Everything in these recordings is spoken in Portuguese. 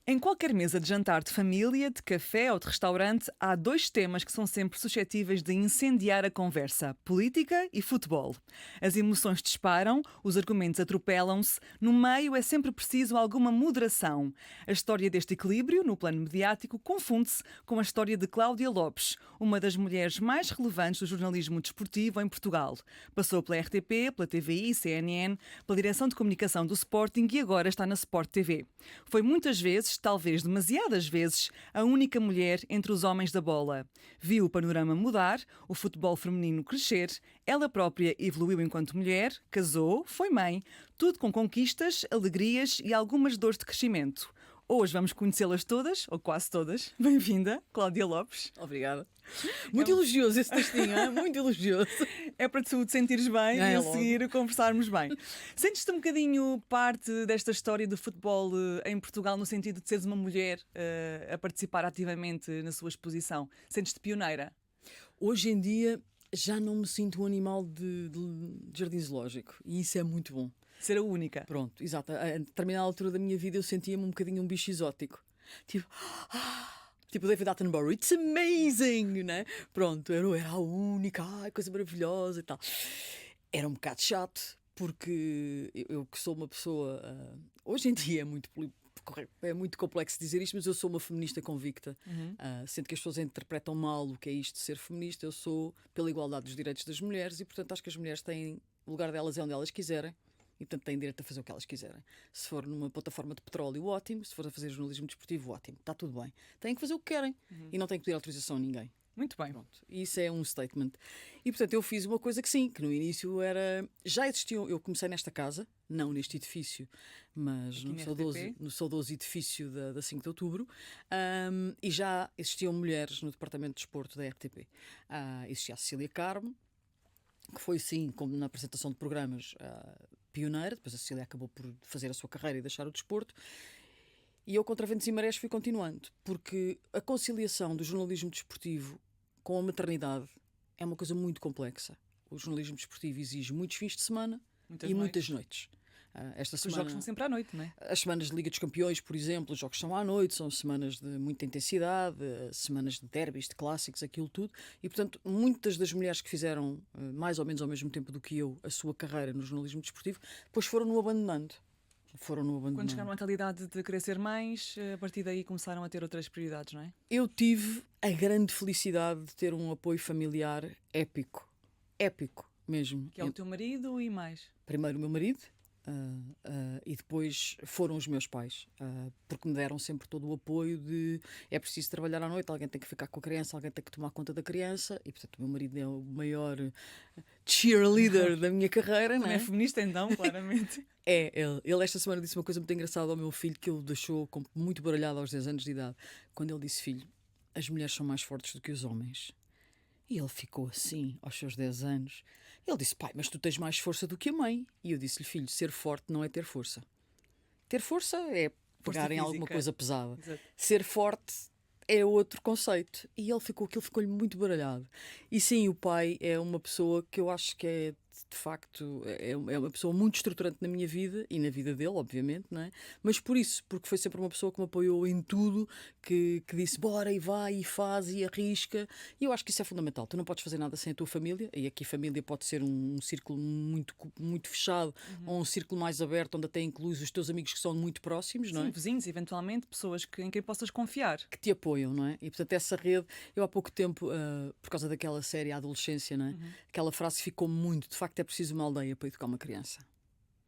Em qualquer mesa de jantar de família, de café ou de restaurante, há dois temas que são sempre suscetíveis de incendiar a conversa: política e futebol. As emoções disparam, os argumentos atropelam-se, no meio é sempre preciso alguma moderação. A história deste equilíbrio, no plano mediático, confunde-se com a história de Cláudia Lopes, uma das mulheres mais relevantes do jornalismo desportivo em Portugal. Passou pela RTP, pela TVI, CNN, pela direção de comunicação do Sporting e agora está na Sport TV. Foi muitas vezes, talvez demasiadas vezes, a única mulher entre os homens da bola. Viu o panorama mudar, o futebol feminino crescer, ela própria evoluiu enquanto mulher, casou, foi mãe, tudo com conquistas, alegrias e algumas dores de crescimento. Hoje vamos conhecê-las todas, ou quase todas. Bem-vinda, Cláudia Lopes. Obrigada. Muito elogioso esse textinho, hein? Muito elogioso. É para tu te sentires bem e a seguir conversarmos bem. Sentes-te um bocadinho parte desta história do futebol em Portugal, no sentido de seres uma mulher a participar ativamente na sua exposição? Sentes-te pioneira? Hoje em dia já não me sinto um animal de jardim zoológico e isso é muito bom. Ser a única. Pronto, exato. A determinada altura da minha vida eu sentia-me um bocadinho um bicho exótico. Tipo David Attenborough, it's amazing, né? Pronto, eu era a única, ai, coisa maravilhosa e tal. Era um bocado chato, porque eu que sou uma pessoa... hoje em dia é muito complexo dizer isto, mas eu sou uma feminista convicta. Sendo que as pessoas interpretam mal o que é isto de ser feminista, eu sou pela igualdade dos direitos das mulheres e, portanto, acho que as mulheres têm o lugar delas é onde elas quiserem. E, portanto, têm direito a fazer o que elas quiserem. Se for numa plataforma de petróleo, ótimo. Se for a fazer jornalismo desportivo, ótimo. Está tudo bem. Têm que fazer o que querem. E não têm que pedir autorização a ninguém. Muito bem. Pronto. Isso é um statement. E, portanto, eu fiz uma coisa que sim, que no início era... Já existiam... Eu comecei nesta casa, não neste edifício, mas no saudoso edifício da 5 de Outubro, e já existiam mulheres no departamento de desporto da RTP. Existia a Cecília Carmo, que foi, sim, como na apresentação de programas, pioneira. Depois a Cecília acabou por fazer a sua carreira e deixar o desporto. E eu, contra ventos e marés, fui continuando. Porque a conciliação do jornalismo desportivo com a maternidade é uma coisa muito complexa. O jornalismo desportivo exige muitos fins de semana muitas noites. Esta semana, os jogos são sempre à noite, não é? As semanas de Liga dos Campeões, por exemplo, os jogos são à noite, são semanas de muita intensidade, semanas de derbys, de clássicos, aquilo tudo. E, portanto, muitas das mulheres que fizeram, mais ou menos ao mesmo tempo do que eu, a sua carreira no jornalismo desportivo, depois foram-no abandonando. Quando chegaram à realidade de querer ser mães, a partir daí começaram a ter outras prioridades, não é? Eu tive a grande felicidade de ter um apoio familiar épico. Épico mesmo. Que é o teu marido e mais? Primeiro o meu marido. E depois foram os meus pais, porque me deram sempre todo o apoio de é preciso trabalhar à noite, alguém tem que ficar com a criança, alguém tem que tomar conta da criança, e portanto o meu marido é o maior cheerleader da minha carreira. Não é feminista então, claramente. Ele esta semana disse uma coisa muito engraçada ao meu filho que ele deixou muito baralhado aos 10 anos de idade, quando ele disse: filho, as mulheres são mais fortes do que os homens. E ele ficou assim, aos seus 10 anos. Ele disse: pai, mas tu tens mais força do que a mãe. E eu disse-lhe: filho, ser forte não é ter força. Ter força é pegar em alguma coisa pesada. Exato. Ser forte é outro conceito. E aquilo ficou-lhe muito baralhado. E sim, o pai é uma pessoa que eu acho que é, de facto, é uma pessoa muito estruturante na minha vida e na vida dele, obviamente, não é? Mas porque foi sempre uma pessoa que me apoiou em tudo, que disse bora e vai e faz e arrisca. E eu acho que isso é fundamental. Tu não podes fazer nada sem a tua família, e aqui a família pode ser um círculo muito, muito fechado, ou um círculo mais aberto, onde até incluís os teus amigos que são muito próximos, não é? Sim, vizinhos, eventualmente, pessoas em quem possas confiar. Que te apoiam, não é? E portanto essa rede, eu há pouco tempo, por causa daquela série A Adolescência, não é? Aquela frase ficou muito, de facto é preciso uma aldeia para educar uma criança.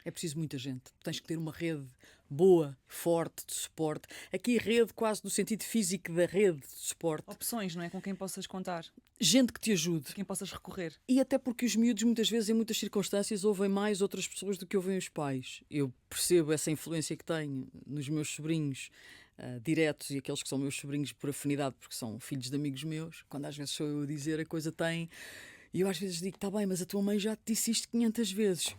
É preciso muita gente. Tens que ter uma rede boa, forte, de suporte. Aqui rede quase no sentido físico da rede de suporte. Opções, não é? Com quem possas contar. Gente que te ajude. Quem possas recorrer. E até porque os miúdos muitas vezes, em muitas circunstâncias, ouvem mais outras pessoas do que ouvem os pais. Eu percebo essa influência que tenho nos meus sobrinhos diretos e aqueles que são meus sobrinhos por afinidade, porque são filhos de amigos meus. Quando às vezes sou eu a dizer, a coisa tem... E eu às vezes digo: está bem, mas a tua mãe já te disse isto 500 vezes.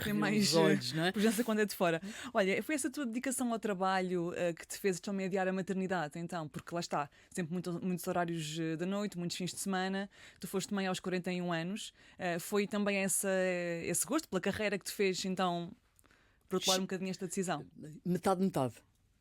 Tem mais olhos, não é? presença quando é de fora. Olha, foi essa tua dedicação ao trabalho que te fez também adiar a maternidade, então? Porque lá está, sempre muitos horários da noite, muitos fins de semana. Tu foste mãe aos 41 anos. Foi também esse gosto pela carreira que te fez, então, protelar um bocadinho esta decisão? Metade.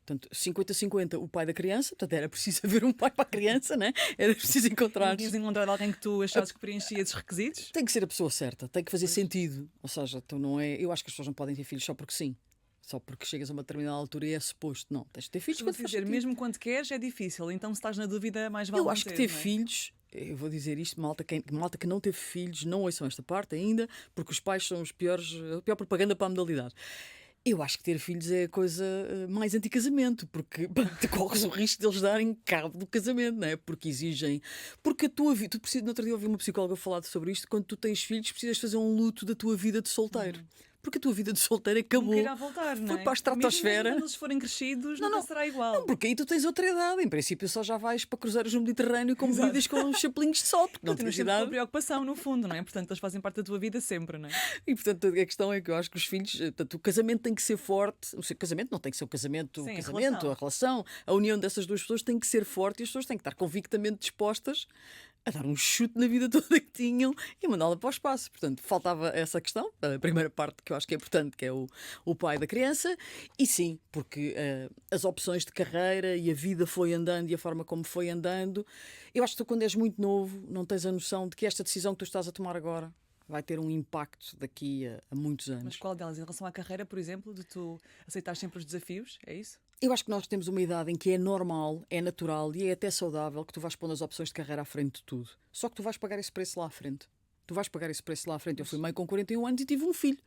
Portanto, 50-50 o pai da criança, portanto era preciso haver um pai para a criança, né? Era preciso encontrar. Não tinhas encontrado alguém que tu achasses que preenchia esses requisitos? Tem que ser a pessoa certa, tem que fazer sentido. Ou seja, então não é. Eu acho que as pessoas não podem ter filhos só porque sim. Só porque chegas a uma determinada altura e é suposto. Não, tens de ter filhos Vou quando faz dizer, sentido. mesmo quando queres é difícil, então se estás na dúvida mais vale Eu não acho que ter, ter não é? filhos, eu vou dizer isto, malta que não teve filhos, não ouçam esta parte ainda, porque os pais são a pior propaganda para a modalidade. Eu acho que ter filhos é a coisa mais anti-casamento, porque tu corres o risco de eles darem cabo do casamento, não é? Porque exigem. Porque a tua vida. Tu precisas, no outro dia ouvi uma psicóloga falar sobre isto. Quando tu tens filhos, precisas fazer um luto da tua vida de solteiro. Porque a tua vida de solteiro acabou. Nunca irá voltar, não Foi é? para a estratosfera. Mesmo quando eles forem crescidos, Não, nunca não. será igual. Não, porque aí tu tens outra idade. Em princípio, só já vais para cruzeiros no Mediterrâneo com bebidas com chapelinhos de sol. Porque não Continuas tens sempre com a idade. preocupação, no fundo, não é? Portanto, eles fazem parte da tua vida sempre, não é? E portanto, a questão é que eu acho que os filhos. Portanto, o casamento tem que ser forte. O casamento não tem que ser o casamento, Sim, a relação, a união dessas duas pessoas tem que ser forte e as pessoas têm que estar convictamente dispostas a dar um chute na vida toda que tinham e mandá-la para o espaço. Portanto, faltava essa questão, a primeira parte que eu acho que é importante, que é o pai da criança. E sim, porque as opções de carreira e a vida foi andando e a forma como foi andando. Eu acho que tu, quando és muito novo, não tens a noção de que esta decisão que tu estás a tomar agora vai ter um impacto daqui a muitos anos. Mas qual delas? Em relação à carreira, por exemplo, de tu aceitar sempre os desafios? É isso? Eu acho que nós temos uma idade em que é normal, é natural e é até saudável que tu vais pondo as opções de carreira à frente de tudo. Só que tu vais pagar esse preço lá à frente. Tu vais pagar esse preço lá à frente. Eu fui mãe com 41 anos e tive um filho.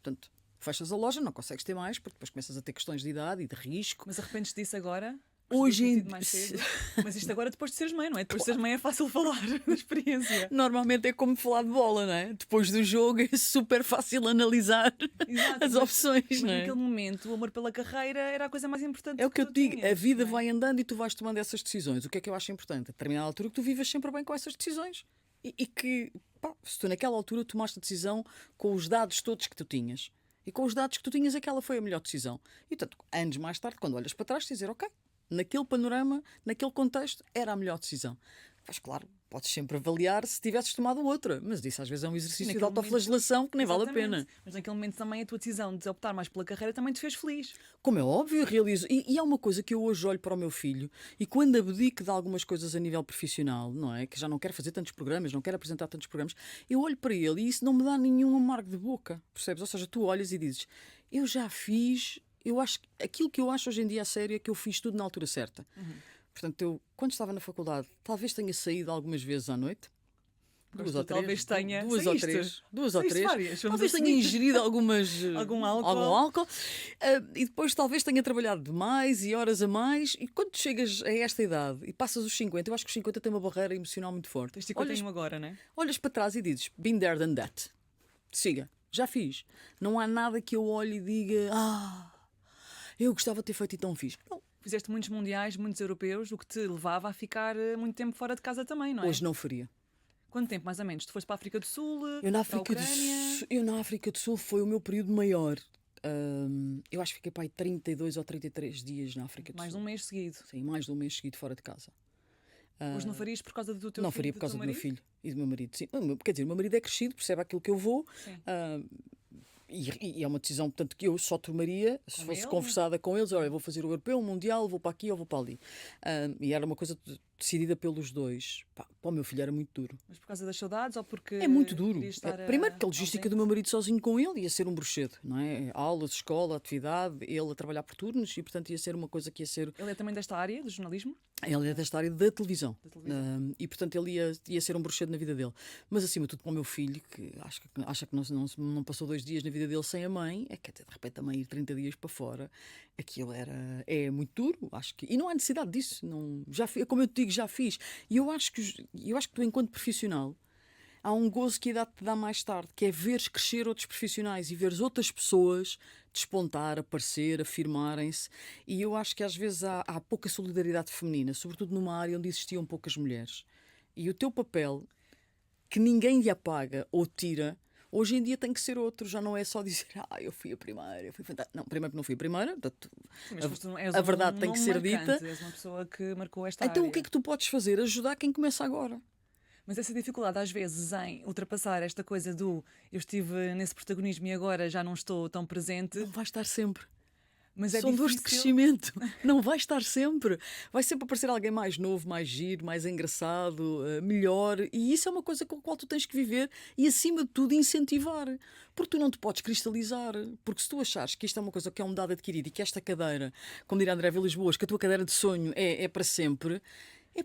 Portanto, fechas a loja, não consegues ter mais, porque depois começas a ter questões de idade e de risco. Mas arrependes disso agora? Hoje Gostarias de ter em tido mais cedo? Mas isto agora depois de seres mãe, não é? Depois de seres mãe é fácil falar da experiência. Normalmente é como falar de bola, não é? Depois do jogo é super fácil analisar Exato, as mas- opções, Mas não é? naquele momento o amor pela carreira era a coisa mais importante É o que eu tu te digo, tinhas, a vida não é? vai andando e tu vais tomando essas decisões. O que é que eu acho importante? A determinada altura que tu vives sempre bem com essas decisões. E que, pá, se tu naquela altura tomaste a decisão com os dados todos que tu tinhas. E com os dados que tu tinhas, aquela foi a melhor decisão. E, portanto, anos mais tarde, quando olhas para trás, dizer, ok, naquele panorama, naquele contexto, era a melhor decisão. Mas, claro, podes sempre avaliar se tivesses tomado outra. Mas isso às vezes é um exercício de naquele autoflagelação que nem vale a Exatamente. pena. Mas naquele momento também a tua decisão de optar mais pela carreira também te fez feliz. Como é óbvio, eu realizo. E há uma coisa que eu hoje olho para o meu filho e quando abdico de algumas coisas a nível profissional, não é? Que já não quero fazer tantos programas, não quero apresentar tantos programas, eu olho para ele e isso não me dá nenhum amargo de boca, percebes? Ou seja, tu olhas e dizes, eu já fiz, eu acho que aquilo que eu acho hoje em dia a sério é que eu fiz tudo na altura certa. Portanto, eu, quando estava na faculdade, talvez tenha saído algumas vezes à noite. Duas ou três. Talvez tenha. Duas ou Saíste? três. Duas ou Saíste três. várias, vamos Talvez tenha assumir. ingerido algumas, Algum álcool. algum álcool. E depois talvez tenha trabalhado demais e horas a mais. E quando tu chegas a esta idade e passas os 50, eu acho que os 50 têm uma barreira emocional muito forte. Tens 51 agora, não é? Olhas para trás e dizes, been there than that. Siga, já fiz. Não há nada que eu olhe e diga, eu gostava de ter feito e tão fiz. Não, Fizeste muitos mundiais, muitos europeus, o que te levava a ficar muito tempo fora de casa também, não é? hoje não faria. Quanto tempo, mais ou menos? Tu foste para a África do Sul, Eu na para a África do Ucrânia... Sul, eu na África do Sul foi o meu período maior. Eu acho que fiquei para aí 32 ou 33 dias na África do Mais de Sul. um mês seguido. Sim, mais de um mês seguido fora de casa. Hoje não farias por causa do teu Não filho, faria por do causa teu do meu marido? filho e do meu marido. Sim, quer dizer, o meu marido é crescido, percebe aquilo que eu vou. Sim. E é uma decisão, portanto, que eu só tomaria se Com fosse ele? conversada com eles. Olha, vou fazer o europeu, o mundial, vou para aqui ou vou para ali. E era uma coisa decidida pelos dois. Pá, para o meu filho era muito duro. Mas por causa das saudades ou porque... É muito duro. querias estar, Primeiro que a logística ausente? do meu marido sozinho com ele ia ser um bruxedo, não é? Aulas, escola, atividade, ele a trabalhar por turnos e, portanto, ia ser uma coisa que ia ser. Ele é também desta área, do jornalismo? Ele é desta área da televisão. Da televisão. E, portanto, ele ia ser um bruxedo na vida dele. Mas, acima de tudo, para o meu filho, que acha que não passou 2 dias na vida dele sem a mãe, é que até de repente também ir 30 dias para fora, aquilo é muito duro. Acho que, e não há necessidade disso. Não, como eu te digo, já fiz. E eu acho que tu, enquanto profissional, há um gozo que a idade te dá mais tarde, que é veres crescer outros profissionais e veres outras pessoas despontar, aparecer, afirmarem-se. E eu acho que às vezes há pouca solidariedade feminina, sobretudo numa área onde existiam poucas mulheres. E o teu papel, que ninguém lhe apaga ou tira, hoje em dia tem que ser outro. Já não é só dizer, eu fui a primeira, eu fui fantástica. Não, primeiro que não fui a primeira, portanto, Sim, mas és a verdade tem nome que ser marcante, dita. És uma pessoa que marcou esta Então área. o que é que tu podes fazer? Ajudar quem começa agora. Mas essa dificuldade, às vezes, em ultrapassar esta coisa do eu estive nesse protagonismo e agora já não estou tão presente, Não vai estar sempre. Mas é São dores de difícil. crescimento. Não vai estar sempre. Vai sempre aparecer alguém mais novo, mais giro, mais engraçado, melhor. E isso é uma coisa com a qual tu tens que viver e, acima de tudo, incentivar. Porque tu não te podes cristalizar. Porque se tu achares que isto é uma coisa que é um dado adquirido e que esta cadeira, como dirá André Vilas Boas, que a tua cadeira de sonho é para sempre,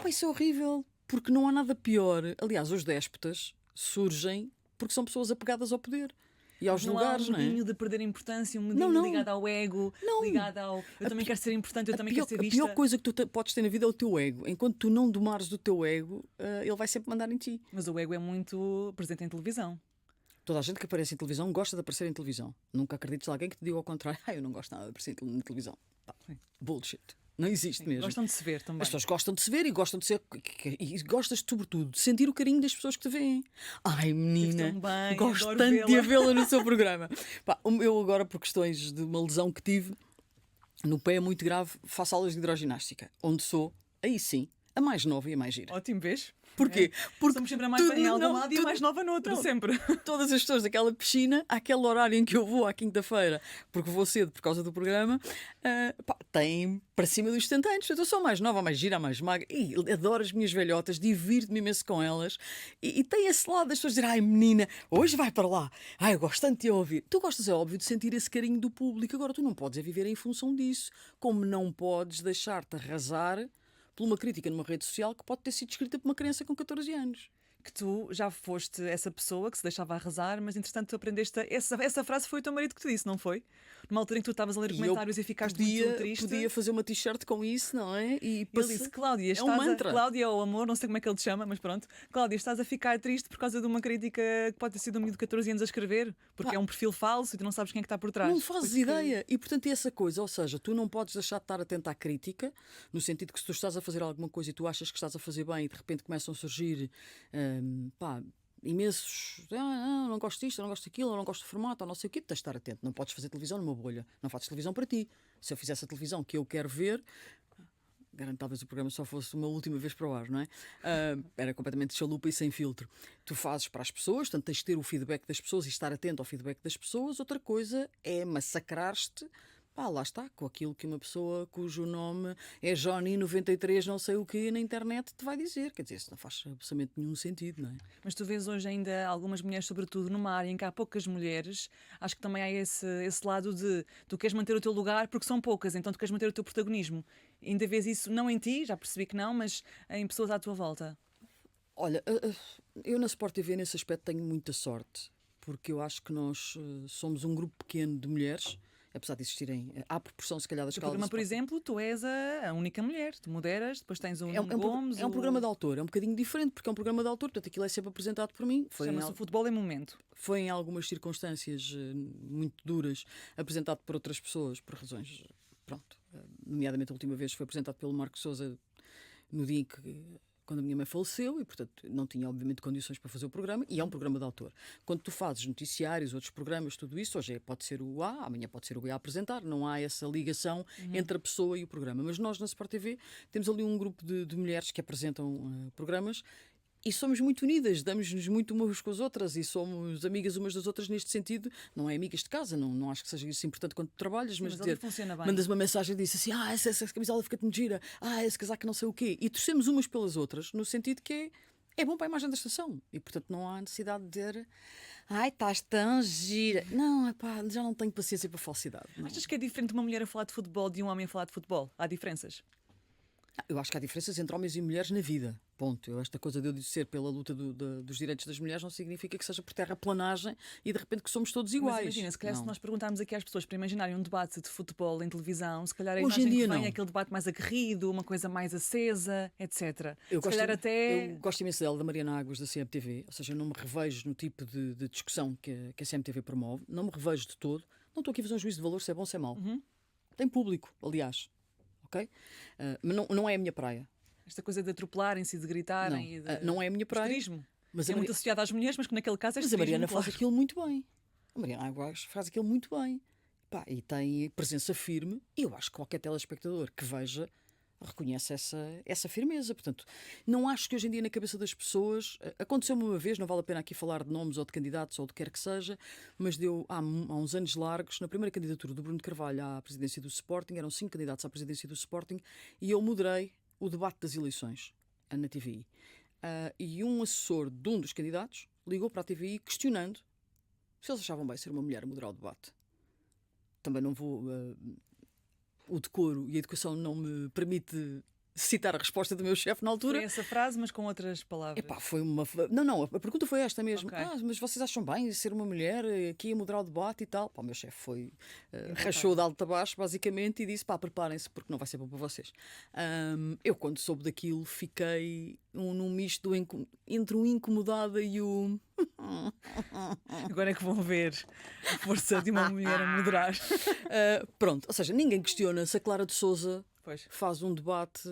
isso é horrível. Porque não há nada pior. Aliás, os déspotas surgem porque são pessoas apegadas ao poder. E aos Não lugares, há um não é? medinho de perder importância, um medinho Não, não. ligado ao ego, Não. ligado ao eu também quero ser importante, eu também quero ser A vista. pior coisa que tu podes ter na vida é o teu ego. Enquanto tu não domares do teu ego, ele vai sempre mandar em ti. Mas o ego é muito presente em televisão. Toda a gente que aparece em televisão gosta de aparecer em televisão. Nunca acredites em alguém que te diga ao contrário. Eu não gosto nada de aparecer na televisão. Pá, bullshit. Não existe mesmo. Gostam de se ver também. As pessoas gostam de se ver e gostam de ser. E gostas, sobretudo, de sentir o carinho das pessoas que te veem. Ai, menina, Esteve tão bem, gosto adoro tanto de a vê-la. vê-la no seu programa. Pá, eu agora, por questões de uma lesão que tive no pé muito grave, faço aulas de hidroginástica, onde sou, aí sim, a mais nova e a mais gira. Ótimo, vês? Porquê? Porque Somos sempre a mais velha em algum lado e a mais nova no outro, não. sempre. Todas as pessoas daquela piscina, àquele horário em que eu vou à quinta-feira, porque vou cedo por causa do programa, têm para cima dos 70 anos. Eu sou mais nova, mais gira, mais magra. E adoro as minhas velhotas, divirto-me imenso com elas. E tem esse lado das pessoas dizer: ai, menina, hoje vai para lá. Ai, eu gosto tanto de te ouvir. Tu gostas, é óbvio, de sentir esse carinho do público. Agora, tu não podes é viver em função disso. Como não podes deixar-te arrasar por uma crítica numa rede social que pode ter sido escrita por uma criança com 14 anos. Que tu já foste essa pessoa que se deixava arrasar, mas entretanto tu aprendeste. Essa frase foi o teu marido que te disse, não foi? Numa altura em que tu estavas a ler comentários e ficaste muito triste. Podia fazer uma t-shirt com isso, não é? E ele disse: Cláudia, é um mantra. Cláudia ou amor, não sei como é que ele te chama, mas pronto. Cláudia, estás a ficar triste por causa de uma crítica que pode ter sido um miúdo de 14 anos a escrever, porque é um perfil falso e tu não sabes quem é que está por trás. Não fazes ideia. E portanto é essa coisa, ou seja, tu não podes deixar de estar atento à crítica, no sentido que se tu estás a fazer alguma coisa e tu achas que estás a fazer bem e de repente começam a surgir imensos, não gosto disto, não gosto daquilo, não gosto do formato, ou não sei o quê, tens de estar atento. Não podes fazer televisão numa bolha, não fazes televisão para ti. Se eu fizesse a televisão que eu quero ver, garanto talvez o programa só fosse uma última vez para o ar, não é? Era completamente chalupa e sem filtro. Tu fazes para as pessoas, portanto tens de ter o feedback das pessoas e estar atento ao feedback das pessoas. Outra coisa é massacrar-te. Lá está, com aquilo que uma pessoa cujo nome é Johnny93 não sei o que na internet te vai dizer. Quer dizer, isso não faz absolutamente nenhum sentido, não é? Mas tu vês hoje ainda algumas mulheres, sobretudo numa área em que há poucas mulheres, acho que também há esse lado de tu queres manter o teu lugar porque são poucas, então tu queres manter o teu protagonismo. Ainda vês isso, não em ti, já percebi que não, mas em pessoas à tua volta. Olha, eu na Sport TV nesse aspecto tenho muita sorte, porque eu acho que nós somos um grupo pequeno de mulheres. Apesar de existirem, à proporção se calhar da No escala programa, por exemplo, tu és a única mulher, tu moderas, depois tens o Gomes. É um programa de autor, é um bocadinho diferente, porque é um programa de autor, portanto aquilo é sempre apresentado por mim. Chama-se o Futebol em Momento. Foi em algumas circunstâncias muito duras, apresentado por outras pessoas, por razões, pronto. Nomeadamente a última vez foi apresentado pelo Marco Sousa no dia em que quando a minha mãe faleceu e, portanto, não tinha, obviamente, condições para fazer o programa, e é um programa de autor. Quando tu fazes noticiários, outros programas, tudo isso, hoje pode ser o A, amanhã pode ser o B a apresentar, não há essa ligação entre a pessoa e o programa. Mas nós, na Sport TV, temos ali um grupo de mulheres que apresentam programas e somos muito unidas, damos-nos muito umas com as outras e somos amigas umas das outras neste sentido. Não é amigas de casa, não acho que seja isso importante quando tu trabalhas, mas ali funciona bem. mandas uma mensagem e dizes assim: essa camisola fica-te muito gira, esse casaco não sei o quê. E torcemos umas pelas outras, no sentido que é bom para a imagem da estação. E portanto não há necessidade de dizer: estás tão gira. Não, já não tenho paciência para falsidade. Não. Achas que é diferente uma mulher a falar de futebol de um homem a falar de futebol? Há diferenças? Eu acho que há diferenças entre homens e mulheres na vida. Ponto. Esta coisa de eu dizer pela luta dos direitos das mulheres não significa que seja por terraplanagem e de repente que somos todos iguais. Mas imagina, se calhar não. se nós perguntarmos aqui às pessoas para imaginarem um debate de futebol em televisão, se calhar a Hoje em imagem dia que vem não. é aquele debate mais aguerrido, uma coisa mais acesa, etc. Eu calhar gosto imenso dela, da Mariana Águas, da CMTV, ou seja, eu não me revejo no tipo de discussão que a CMTV promove, não me revejo de todo, não estou aqui a fazer um juízo de valor se é bom ou se é mau. Tem público, aliás, ok? Mas não é a minha praia. Esta coisa de atropelarem-se e de gritarem não é a minha praia. Esterismo. Mas é muito associado às mulheres, mas que naquele caso é Mas a Mariana claro. faz aquilo muito bem. A Mariana Águas faz aquilo muito bem. E tem presença firme. E eu acho que qualquer telespectador que veja reconhece essa firmeza. Portanto, não acho que hoje em dia na cabeça das pessoas... Aconteceu-me uma vez, não vale a pena aqui falar de nomes ou de candidatos ou de quer que seja, mas deu há uns anos largos, na primeira candidatura do Bruno de Carvalho à presidência do Sporting, eram 5 candidatos à presidência do Sporting, e eu moderei o debate das eleições na TVI. E um assessor de um dos candidatos ligou para a TVI questionando se eles achavam bem ser uma mulher a moderar o debate. Também não vou... o decoro e a educação não me permite citar a resposta do meu chefe na altura. Foi essa frase, mas com outras palavras. Epá, foi uma... Não, a pergunta foi esta mesmo. Ok. Mas vocês acham bem ser uma mulher aqui a moderar o debate e tal? Pá, o meu chefe foi... rachou de alto a baixo, basicamente, e disse, pá, preparem-se, porque não vai ser bom para vocês. Eu, quando soube daquilo, fiquei num misto entre o incomodada e o... Agora é que vão ver a força de uma mulher a moderar. Pronto, ou seja, ninguém questiona se a Clara de Sousa Pois. faz um debate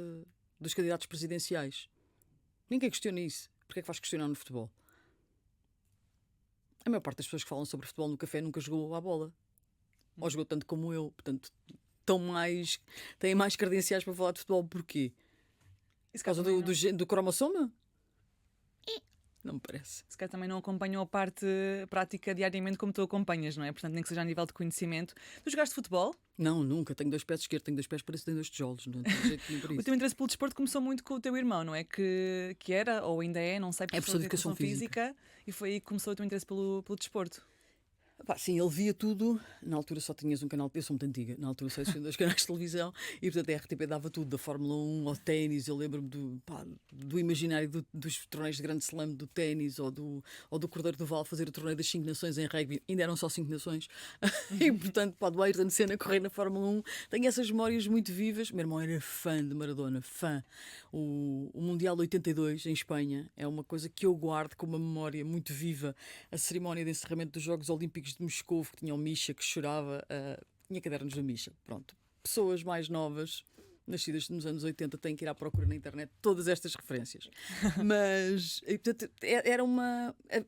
dos candidatos presidenciais. Ninguém questiona isso. Porquê é que faz questionar no futebol? A maior parte das pessoas que falam sobre futebol no café nunca jogou à bola. Ou jogou tanto como eu. Portanto, têm mais credenciais para falar de futebol. Porquê? Por causa do cromossoma? Não me parece. Se calhar também não acompanham a parte prática diariamente como tu acompanhas, não é? Portanto, nem que seja a nível de conhecimento. Tu jogaste futebol? Não, nunca. Tenho 2 pés esquerdos, tenho 2 pés, parece que tenho 2 tijolos. Não tem jeito nenhum para O isso. teu interesse pelo desporto começou muito com o teu irmão, não é? Que era, ou ainda é, não sei, professor de Educação Física. E foi aí que começou o teu interesse pelo desporto. Pá, sim, ele via tudo. Na altura só tinhas um canal, eu sou muito antiga, na altura só existiam 2 canais de televisão e portanto a RTP dava tudo, da Fórmula 1 ao ténis. Eu lembro-me do imaginário dos torneios de Grande Slam do ténis ou do Cordeiro do Val fazer o torneio das 5 nações em rugby. Ainda eram só 5 nações e portanto do Ayrton Senna correr na Fórmula 1. Tenho essas memórias muito vivas. Meu irmão era fã de Maradona, fã. O Mundial 82 em Espanha é uma coisa que eu guardo com uma memória muito viva. A cerimónia de encerramento dos Jogos Olímpicos de Moscou, que tinha o Misha, que chorava, tinha cadernos da Misha. Pronto. Pessoas mais novas, nascidas nos anos 80, têm que ir à procura na internet todas estas referências. Mas portanto,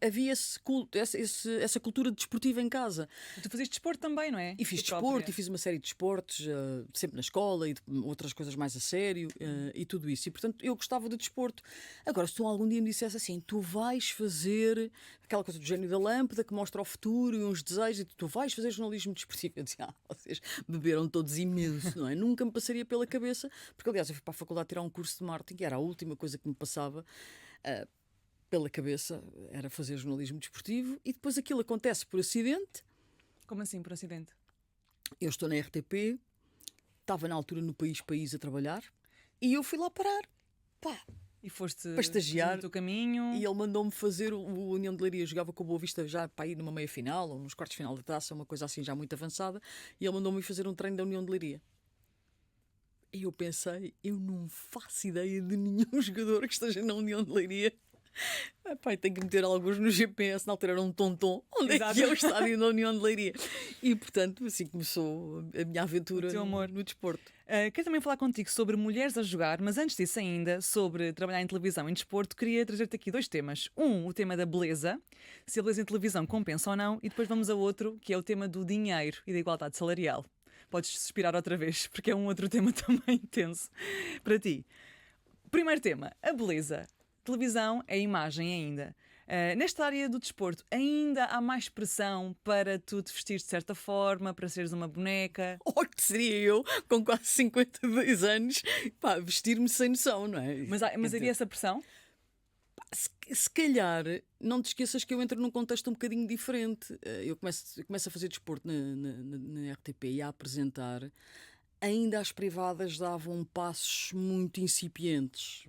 havia essa cultura desportiva em casa. Tu fazias desporto também, não é? E fiz Tu desporto, própria. e fiz uma série de desportos, sempre na escola, e outras coisas mais a sério, e tudo isso. E portanto eu gostava de desporto. Agora, se tu algum dia me dissesse assim, tu vais fazer aquela coisa do gênio da lâmpada que mostra o futuro e uns desejos, e tu vais fazer jornalismo desportivo, eu dizia, vocês beberam todos imenso, não é? Nunca me passaria pela cabeça, porque aliás eu fui para a faculdade tirar um curso de marketing, que era a última coisa que me passava pela cabeça, era fazer jornalismo desportivo, e depois aquilo acontece por acidente. Como assim, por acidente? Eu estou na RTP, estava na altura no País a trabalhar, e eu fui lá parar. Pá, E foste para estagiar. no teu caminho. E ele mandou-me fazer o União de Leiria. Jogava com o Boa Vista já para ir numa meia-final ou nos quartos de final da taça, uma coisa assim já muito avançada. E ele mandou-me fazer um treino da União de Leiria. E eu pensei, eu não faço ideia de nenhum jogador que esteja na União de Leiria. Pai, tenho que meter alguns no GPS, na altura era um tonton. Onde Exato. é que é o estádio da União de Leiria? E portanto, assim começou a minha aventura O teu amor. no desporto. Quero também falar contigo sobre mulheres a jogar, mas antes disso ainda, sobre trabalhar em televisão e desporto, queria trazer-te aqui 2 temas. O tema da beleza, se a beleza em televisão compensa ou não, e depois vamos a outro, que é o tema do dinheiro e da igualdade salarial. Podes suspirar outra vez, porque é um outro tema também intenso para ti. Primeiro tema, a beleza. Televisão é imagem ainda. Nesta área do desporto, ainda há mais pressão para tu te vestires de certa forma, para seres uma boneca? Oh, que seria eu, com quase 52 anos, pá, vestir-me sem noção, não é? Mas havia essa pressão? Se calhar, não te esqueças que eu entro num contexto um bocadinho diferente. Eu começo a fazer desporto na RTP e a apresentar. Ainda as privadas davam passos muito incipientes,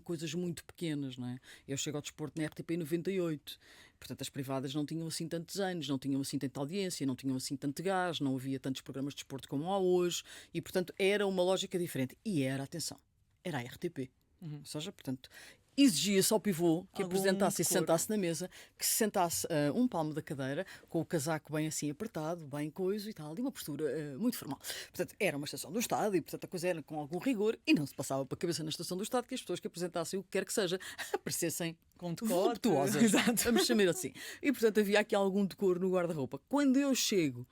coisas muito pequenas, não é? Eu chego ao desporto na RTP em 98. Portanto, as privadas não tinham assim tantos anos, não tinham assim tanta audiência, não tinham assim tanto gás, não havia tantos programas de desporto como há hoje. E, portanto, era uma lógica diferente. E era, atenção, era a RTP. Ou seja, portanto, exigia-se ao pivô que Algum apresentasse e se decoro. sentasse na mesa, que se sentasse um palmo da cadeira, com o casaco bem assim apertado, bem coiso e tal, e uma postura muito formal. Portanto, era uma estação do Estado e, portanto, a coisa era com algum rigor e não se passava para a cabeça na estação do Estado que as pessoas que apresentassem o que quer que seja aparecessem Com decote. voluptuosas. Exato. Vamos chamar assim. E, portanto, havia aqui algum decoro no guarda-roupa. Quando eu chego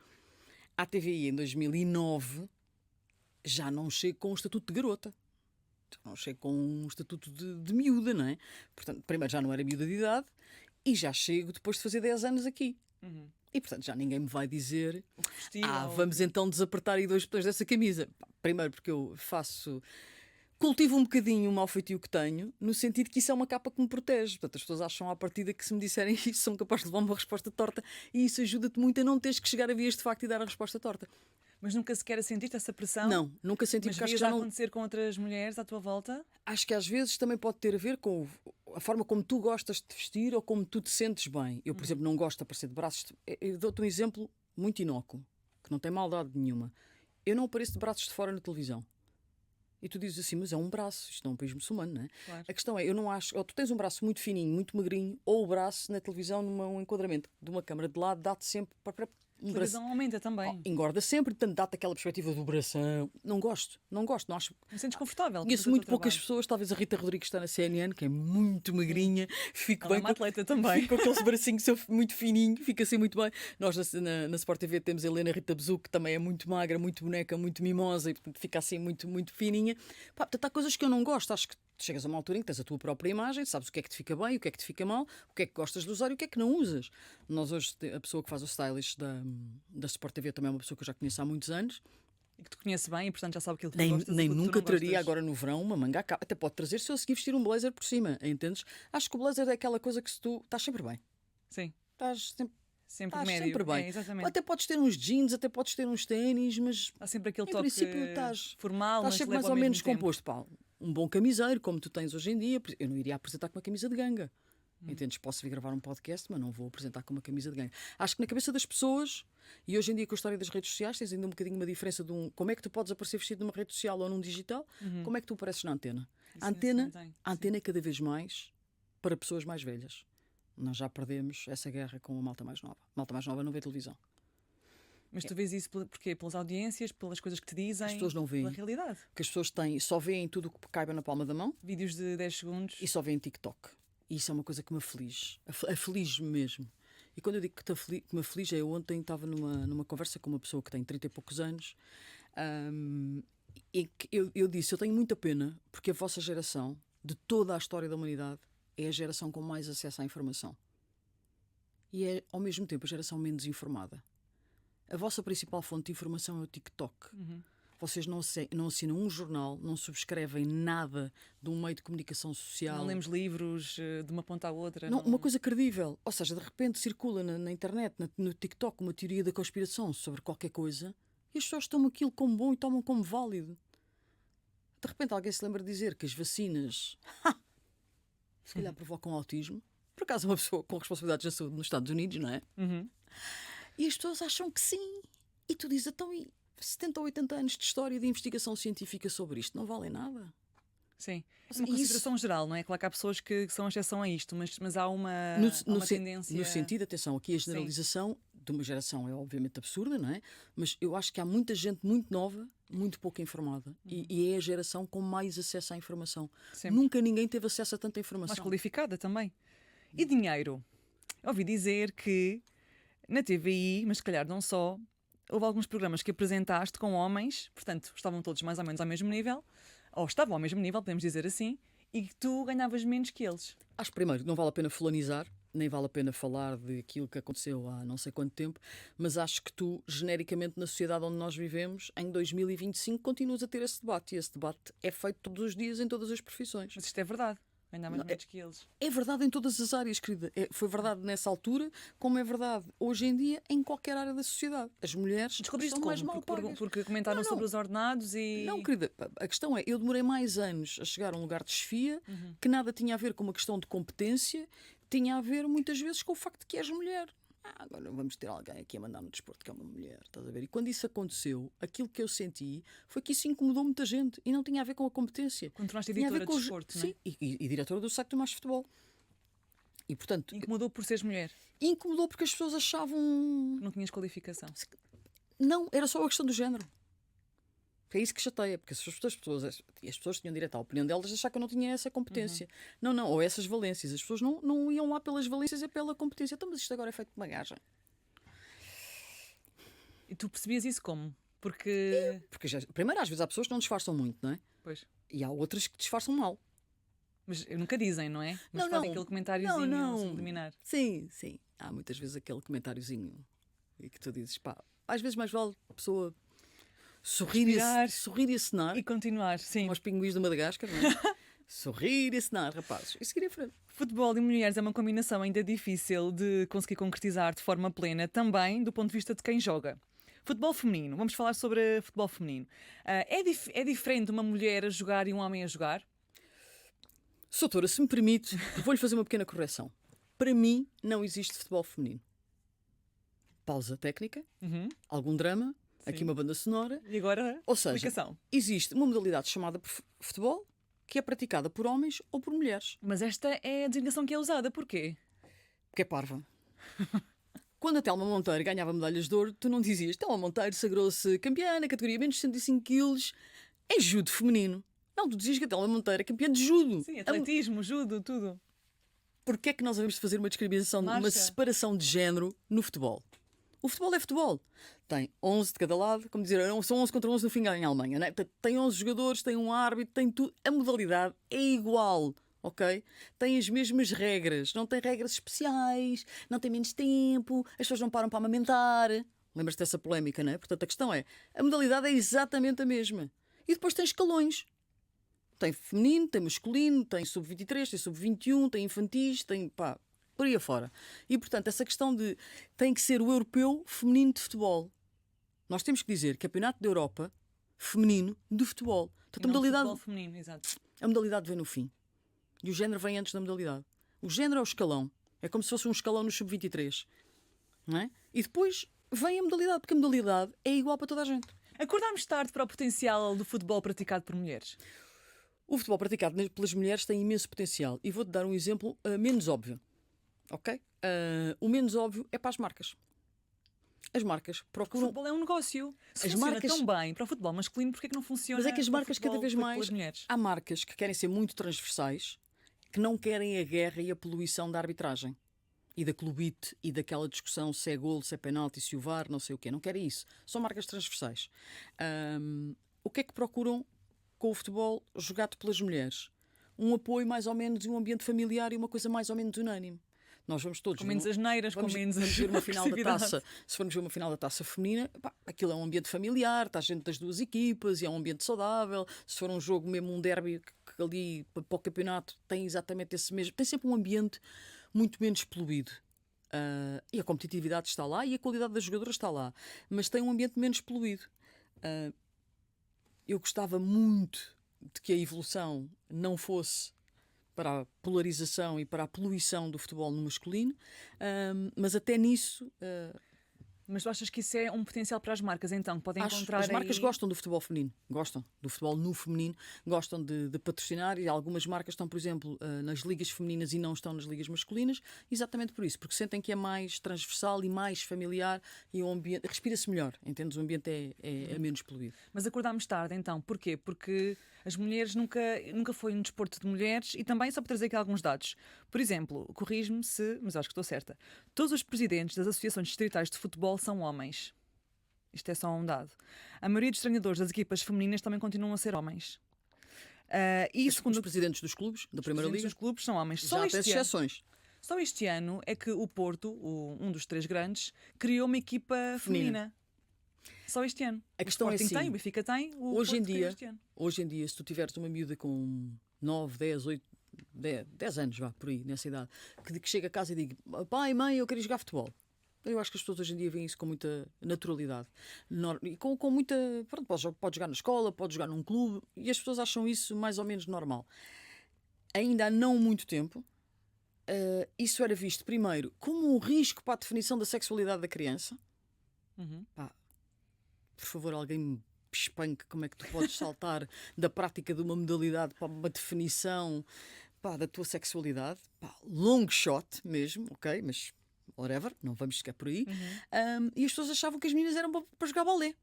à TVI em 2009, já não chego com o estatuto de garota. não chego com um estatuto de miúda, não é? Portanto, primeiro já não era miúda de idade e já chego depois de fazer 10 anos aqui. E, portanto, já ninguém me vai dizer O que vestir, ou vamos então desapertar aí 2 botões dessa camisa. Primeiro porque eu cultivo um bocadinho o mau feitio que tenho, no sentido que isso é uma capa que me protege. Portanto, as pessoas acham à partida que se me disserem isso são capazes de levar uma resposta torta e isso ajuda-te muito a não teres que chegar a vias de facto e dar a resposta torta. Mas nunca sequer sentiste essa pressão? Não, nunca senti, Mas porque acho vias que já a não. acontecer com outras mulheres à tua volta? Acho que às vezes também pode ter a ver com a forma como tu gostas de te vestir ou como tu te sentes bem. Eu, por exemplo, não gosto de aparecer de braços. Eu dou-te um exemplo muito inócuo, que não tem maldade nenhuma. Eu não apareço de braços de fora na televisão. E tu dizes assim, mas é um braço, isto não é um país muçulmano, não é? Claro. A questão é, eu não acho, ou tu tens um braço muito fininho, muito magrinho, ou o braço na televisão, num enquadramento de uma câmara de lado, dá-te sempre para A um braço. televisão aumenta também. Engorda sempre, portanto dá-te aquela perspectiva do bração. Não gosto, não acho. Não sentes confortável? com Conheço fazer o muito teu poucas trabalho? pessoas, talvez a Rita Rodrigues está na CNN, que é muito magrinha, fico Ela é bem uma atleta também. fico com aqueles bracinhos muito fininho, fica assim muito bem. Nós na Sport TV temos a Helena Rita Bezuc, que também é muito magra, muito boneca, muito mimosa e portanto fica assim muito, muito fininha. Pá, portanto, há coisas que eu não gosto, acho que chegas a uma altura em que tens a tua própria imagem, sabes o que é que te fica bem, o que é que te fica mal, o que é que gostas de usar e o que é que não usas. Nós hoje, a pessoa que faz o stylist da Sport TV também é uma pessoa que eu já conheço há muitos anos. E que te conhece bem e, portanto, já sabe aquilo que tu Nem gostas e aquilo que tu nunca não traria gostas. agora no verão uma manga à capa. Até pode trazer se eu seguir vestir um blazer por cima, entendes? Acho que o blazer é aquela coisa que se tu estás sempre bem. Sim, Estás sempre, sempre estás médio. sempre bem. É, exatamente. Até podes ter uns jeans, até podes ter uns ténis, mas Há sempre aquele em toque princípio estás formal, mas sempre leva mais ao ou mesmo menos tempo. composto. Pá, um bom camiseiro, como tu tens hoje em dia. Eu não iria apresentar com uma camisa de ganga. Entendes? Posso vir gravar um podcast, mas não vou apresentar com uma camisa de ganga. Acho que na cabeça das pessoas, e hoje em dia com a história das redes sociais, tens ainda um bocadinho uma diferença de como é que tu podes aparecer vestido numa rede social ou num digital, como é que tu apareces na antena. Isso A ainda se antena, mantém, a antena é cada vez mais para pessoas mais velhas. Nós já perdemos essa guerra com a malta mais nova. A malta mais nova não vê televisão. Mas tu vês isso porquê? Pelas audiências, pelas coisas que te dizem, As pessoas não veem. pela realidade. Porque as pessoas só veem tudo o que caiba na palma da mão Vídeos de 10 segundos. e só veem TikTok. E isso é uma coisa que me aflige. Aflige-me mesmo. E quando eu digo que me aflige, eu ontem estava numa conversa com uma pessoa que tem 30 e poucos anos e que eu disse, eu tenho muita pena porque a vossa geração, de toda a história da humanidade, é a geração com mais acesso à informação. E é, ao mesmo tempo, a geração menos informada. A vossa principal fonte de informação é o TikTok. Vocês não assinam um jornal, não subscrevem nada de um meio de comunicação social. Não lemos livros de uma ponta à outra. Não, uma coisa credível. Ou seja, de repente circula na internet, no TikTok, uma teoria da conspiração sobre qualquer coisa e as pessoas tomam aquilo como bom e tomam como válido. De repente alguém se lembra de dizer que as vacinas se calhar provocam autismo. Por acaso uma pessoa com responsabilidades da saúde nos Estados Unidos, não é? E as pessoas acham que sim. E tu dizes, então, e 70 ou 80 anos de história de investigação científica sobre isto não valem nada? Sim. É Seja, uma consideração geral, não é? Claro que há pessoas que são exceção a isto, mas há uma, tendência. No sentido, atenção, aqui a generalização de uma geração é obviamente absurda, não é? Mas eu acho que há muita gente muito nova, muito pouco informada. E é a geração com mais acesso à informação. Sempre. Nunca ninguém teve acesso a tanta informação. Mais qualificada também. E dinheiro? Eu ouvi dizer que na TVI, mas se calhar não só, houve alguns programas que apresentaste com homens, portanto, estavam todos mais ou menos ao mesmo nível, ou estavam ao mesmo nível, podemos dizer assim, e que tu ganhavas menos que eles. Acho primeiro que não vale a pena fulanizar, nem vale a pena falar daquilo que aconteceu há não sei quanto tempo, mas acho que tu, genericamente, na sociedade onde nós vivemos, em 2025, continuas a ter esse debate. E esse debate é feito todos os dias em todas as profissões. Mas isto é verdade. Ganhavas menos que eles. É verdade em todas as áreas, querida. Foi verdade nessa altura, como é verdade hoje em dia em qualquer área da sociedade. As mulheres Descobriste são mais como? mal pagas. Porque comentaram Não. sobre os ordenados e... Não, querida, a questão é, eu demorei mais anos a chegar a um lugar de chefia que nada tinha a ver com uma questão de competência, tinha a ver muitas vezes com o facto de que és mulher. Agora vamos ter alguém aqui a mandar no desporto que é uma mulher, estás a ver? E quando isso aconteceu, aquilo que eu senti foi que isso incomodou muita gente e não tinha a ver com a competência. Quando tornaste Tinha a ver editora de desporto, não é? Sim, e diretora do site do Mais Futebol. E portanto, Incomodou por seres mulher, incomodou porque as pessoas achavam... que não tinhas qualificação. Não, era só a questão do género. É isso que chateia, porque as pessoas tinham direito à opinião delas de achar que eu não tinha essa competência. Não, ou essas valências. As pessoas não iam lá pelas valências, é pela competência. Então, mas isto agora é feito de uma gaja. E tu percebias isso como? Porque... Porque primeiro, às vezes há pessoas que não disfarçam muito, não é? Pois. E há outras que disfarçam mal. Mas nunca dizem, não é? Mas Não, fazem não. aquele comentáriozinho Não. subliminar. Sim, sim. Há muitas vezes aquele comentáriozinho e que tu dizes, pá, às vezes mais vale a pessoa Respirar. sorrir e acenar, E continuar, sim. como aos pinguins de Madagascar, não é? Sorrir e acenar, rapazes, e seguir em frente. Futebol e mulheres é uma combinação ainda difícil de conseguir concretizar de forma plena, também do ponto de vista de quem joga. Futebol feminino, vamos falar sobre futebol feminino. É diferente uma mulher a jogar e um homem a jogar? Soutora, se me permite, vou-lhe fazer uma pequena correção. Para mim, não existe futebol feminino. Pausa técnica, Uhum. algum drama, Sim. aqui uma banda sonora. E agora, Ou seja, explicação. existe uma modalidade chamada futebol que é praticada por homens ou por mulheres. Mas esta é a designação que é usada, porquê? Porque é parva. Quando a Telma Monteiro ganhava medalhas de ouro, tu não dizias Telma Monteiro sagrou-se campeã na categoria menos de 105 quilos em judo feminino. Não, tu dizias que a Telma Monteiro é campeã de judo. Sim, atletismo, judo, tudo. Porquê é que nós devemos fazer uma discriminação, uma Marcha. separação de género no futebol? O futebol é futebol. Tem 11 de cada lado, como dizer, são 11 contra 11 no fim em Alemanha, não é? Portanto, tem 11 jogadores, tem um árbitro, tem tudo. A modalidade é igual, ok? Tem as mesmas regras, não tem regras especiais, não tem menos tempo, as pessoas não param para amamentar. Lembras-te dessa polémica, não é? Portanto, a questão é, a modalidade é exatamente a mesma. E depois tem escalões. Tem feminino, tem masculino, tem sub-23, tem sub-21, tem infantis, tem pá, por aí afora. E, portanto, essa questão de tem que ser o europeu feminino de futebol. Nós temos que dizer Campeonato da Europa feminino de futebol. Portanto, E não futebol feminino, exato. a modalidade vem no fim. E o género vem antes da modalidade. O género é o escalão. É como se fosse um escalão no sub-23. Não é? E depois vem a modalidade, porque a modalidade é igual para toda a gente. Acordámos tarde para o potencial do futebol praticado por mulheres. O futebol praticado pelas mulheres tem imenso potencial. E vou-te dar um exemplo menos óbvio. Ok? O menos óbvio é para as marcas. As marcas O procuram. futebol é um negócio. Se As funciona marcas- tão bem para o futebol masculino, porquê que não funciona Mas é que as para o marcas futebol cada vez feito mais. pelas mulheres? Há marcas que querem ser muito transversais, que não querem a guerra e a poluição da arbitragem. E da clubite e daquela discussão se é golo, se é penalti, se o VAR, não sei o quê. Não querem isso. São marcas transversais. O que é que procuram com o futebol jogado pelas mulheres? Um apoio mais ou menos e um ambiente familiar e uma coisa mais ou menos unânime. Nós vamos todos. Com menos asneiras, com menos vamos ver uma final da agressividade. taça. Se formos ver uma final da taça feminina, pá, aquilo é um ambiente familiar, está gente das duas equipas e é um ambiente saudável. Se for um jogo, mesmo um derby, que ali para o campeonato tem exatamente esse mesmo. Tem sempre um ambiente muito menos poluído. E a competitividade está lá e a qualidade das jogadoras está lá. Mas tem um ambiente menos poluído. Eu gostava muito de que a evolução não fosse para a polarização e para a poluição do futebol no masculino, mas até nisso Mas tu achas que isso é um potencial para as marcas, então? Que podem acho encontrar as marcas aí... gostam do futebol feminino, gostam do futebol no feminino, gostam de patrocinar e algumas marcas estão, por exemplo, nas ligas femininas e não estão nas ligas masculinas, exatamente por isso, porque sentem que é mais transversal e mais familiar e o ambiente respira-se melhor, entendes? O ambiente é menos poluído. Mas acordámos tarde, então. Porquê? Porque as mulheres nunca foi um desporto de mulheres e também, só para trazer aqui alguns dados. Por exemplo, corrige-me se... Mas acho que estou certa. Todos os presidentes das associações distritais de futebol são homens. Isto é só um dado. A maioria dos treinadores das equipas femininas também continuam a ser homens. E Os segundo presidentes dos clubes, da Primeira os Liga, dos clubes são homens. já há até este ano, exceções. só este ano é que o Porto, um dos três grandes, criou uma equipa feminina. Só este ano. A questão o é Sporting assim, tem, o Benfica tem, o hoje em Porto criou dia, este ano. Hoje em dia, se tu tiveres uma miúda com 9, 10, 8, 10 anos, vá, por aí, nessa idade, que chega a casa e diga pai, mãe, eu quero jogar futebol. Eu acho que as pessoas hoje em dia veem isso com muita naturalidade. E com muita... Pronto, pode jogar na escola, pode jogar num clube, e as pessoas acham isso mais ou menos normal. Ainda há não muito tempo, isso era visto, primeiro, como um risco para a definição da sexualidade da criança. Pá, por favor, alguém me espanque como é que tu podes saltar da prática de uma modalidade para uma definição, pá, da tua sexualidade. Pá, long shot mesmo, ok, mas whatever, não vamos chegar por aí. E as pessoas achavam que as meninas eram para jogar vôlei.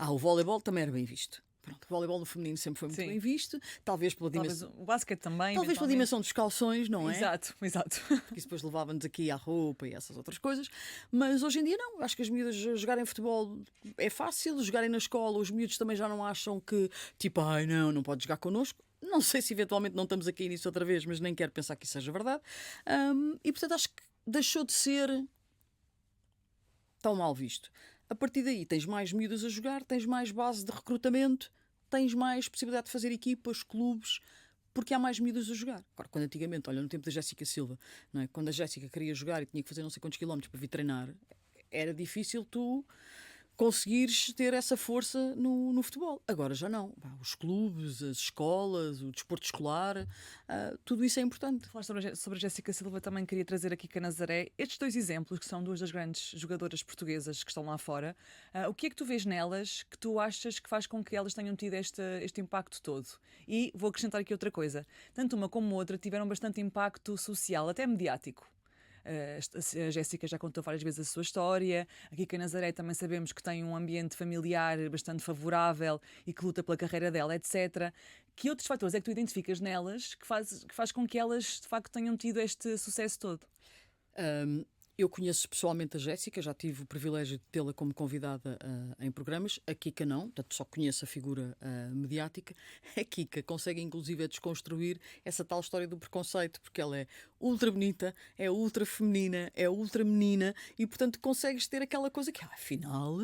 O voleibol também era bem visto. Pronto, o voleibol no feminino sempre foi muito Sim. bem visto, talvez pela dimensão. Talvez o basquete também. Talvez pela eventualmente. dimensão dos calções, não é? Exato, exato. Porque isso depois levava-nos aqui à roupa e essas outras coisas. Mas hoje em dia não. Acho que as miúdas jogarem futebol é fácil. Jogarem na escola, os miúdos também já não acham que, tipo, ai não pode jogar connosco. Não sei se eventualmente não estamos a cair nisso outra vez, mas nem quero pensar que isso seja verdade. E portanto acho que deixou de ser tão mal visto. A partir daí tens mais miúdas a jogar, tens mais base de recrutamento, tens mais possibilidade de fazer equipas, clubes, porque há mais miúdas a jogar. Agora, quando antigamente, olha, no tempo da Jéssica Silva, não é? Quando a Jéssica queria jogar e tinha que fazer não sei quantos quilómetros para vir treinar, era difícil tu conseguires ter essa força no futebol. Agora já não. Os clubes, as escolas, o desporto escolar, tudo isso é importante. Falar sobre a Jéssica Silva, também queria trazer aqui Nazaré estes dois exemplos, que são duas das grandes jogadoras portuguesas que estão lá fora. O que é que tu vês nelas que tu achas que faz com que elas tenham tido este impacto todo? E vou acrescentar aqui outra coisa. Tanto uma como outra tiveram bastante impacto social, até mediático. A Jéssica já contou várias vezes a sua história. Aqui em Nazaré também sabemos que tem um ambiente familiar bastante favorável e que luta pela carreira dela, etc. Que outros fatores é que tu identificas nelas que faz com que elas de facto tenham tido este sucesso todo? Eu conheço pessoalmente a Jéssica, já tive o privilégio de tê-la como convidada em programas. A Kika não, portanto só conheço a figura mediática. A Kika consegue inclusive desconstruir essa tal história do preconceito, porque ela é ultra bonita, é ultra feminina, é ultra menina e portanto consegues ter aquela coisa que afinal...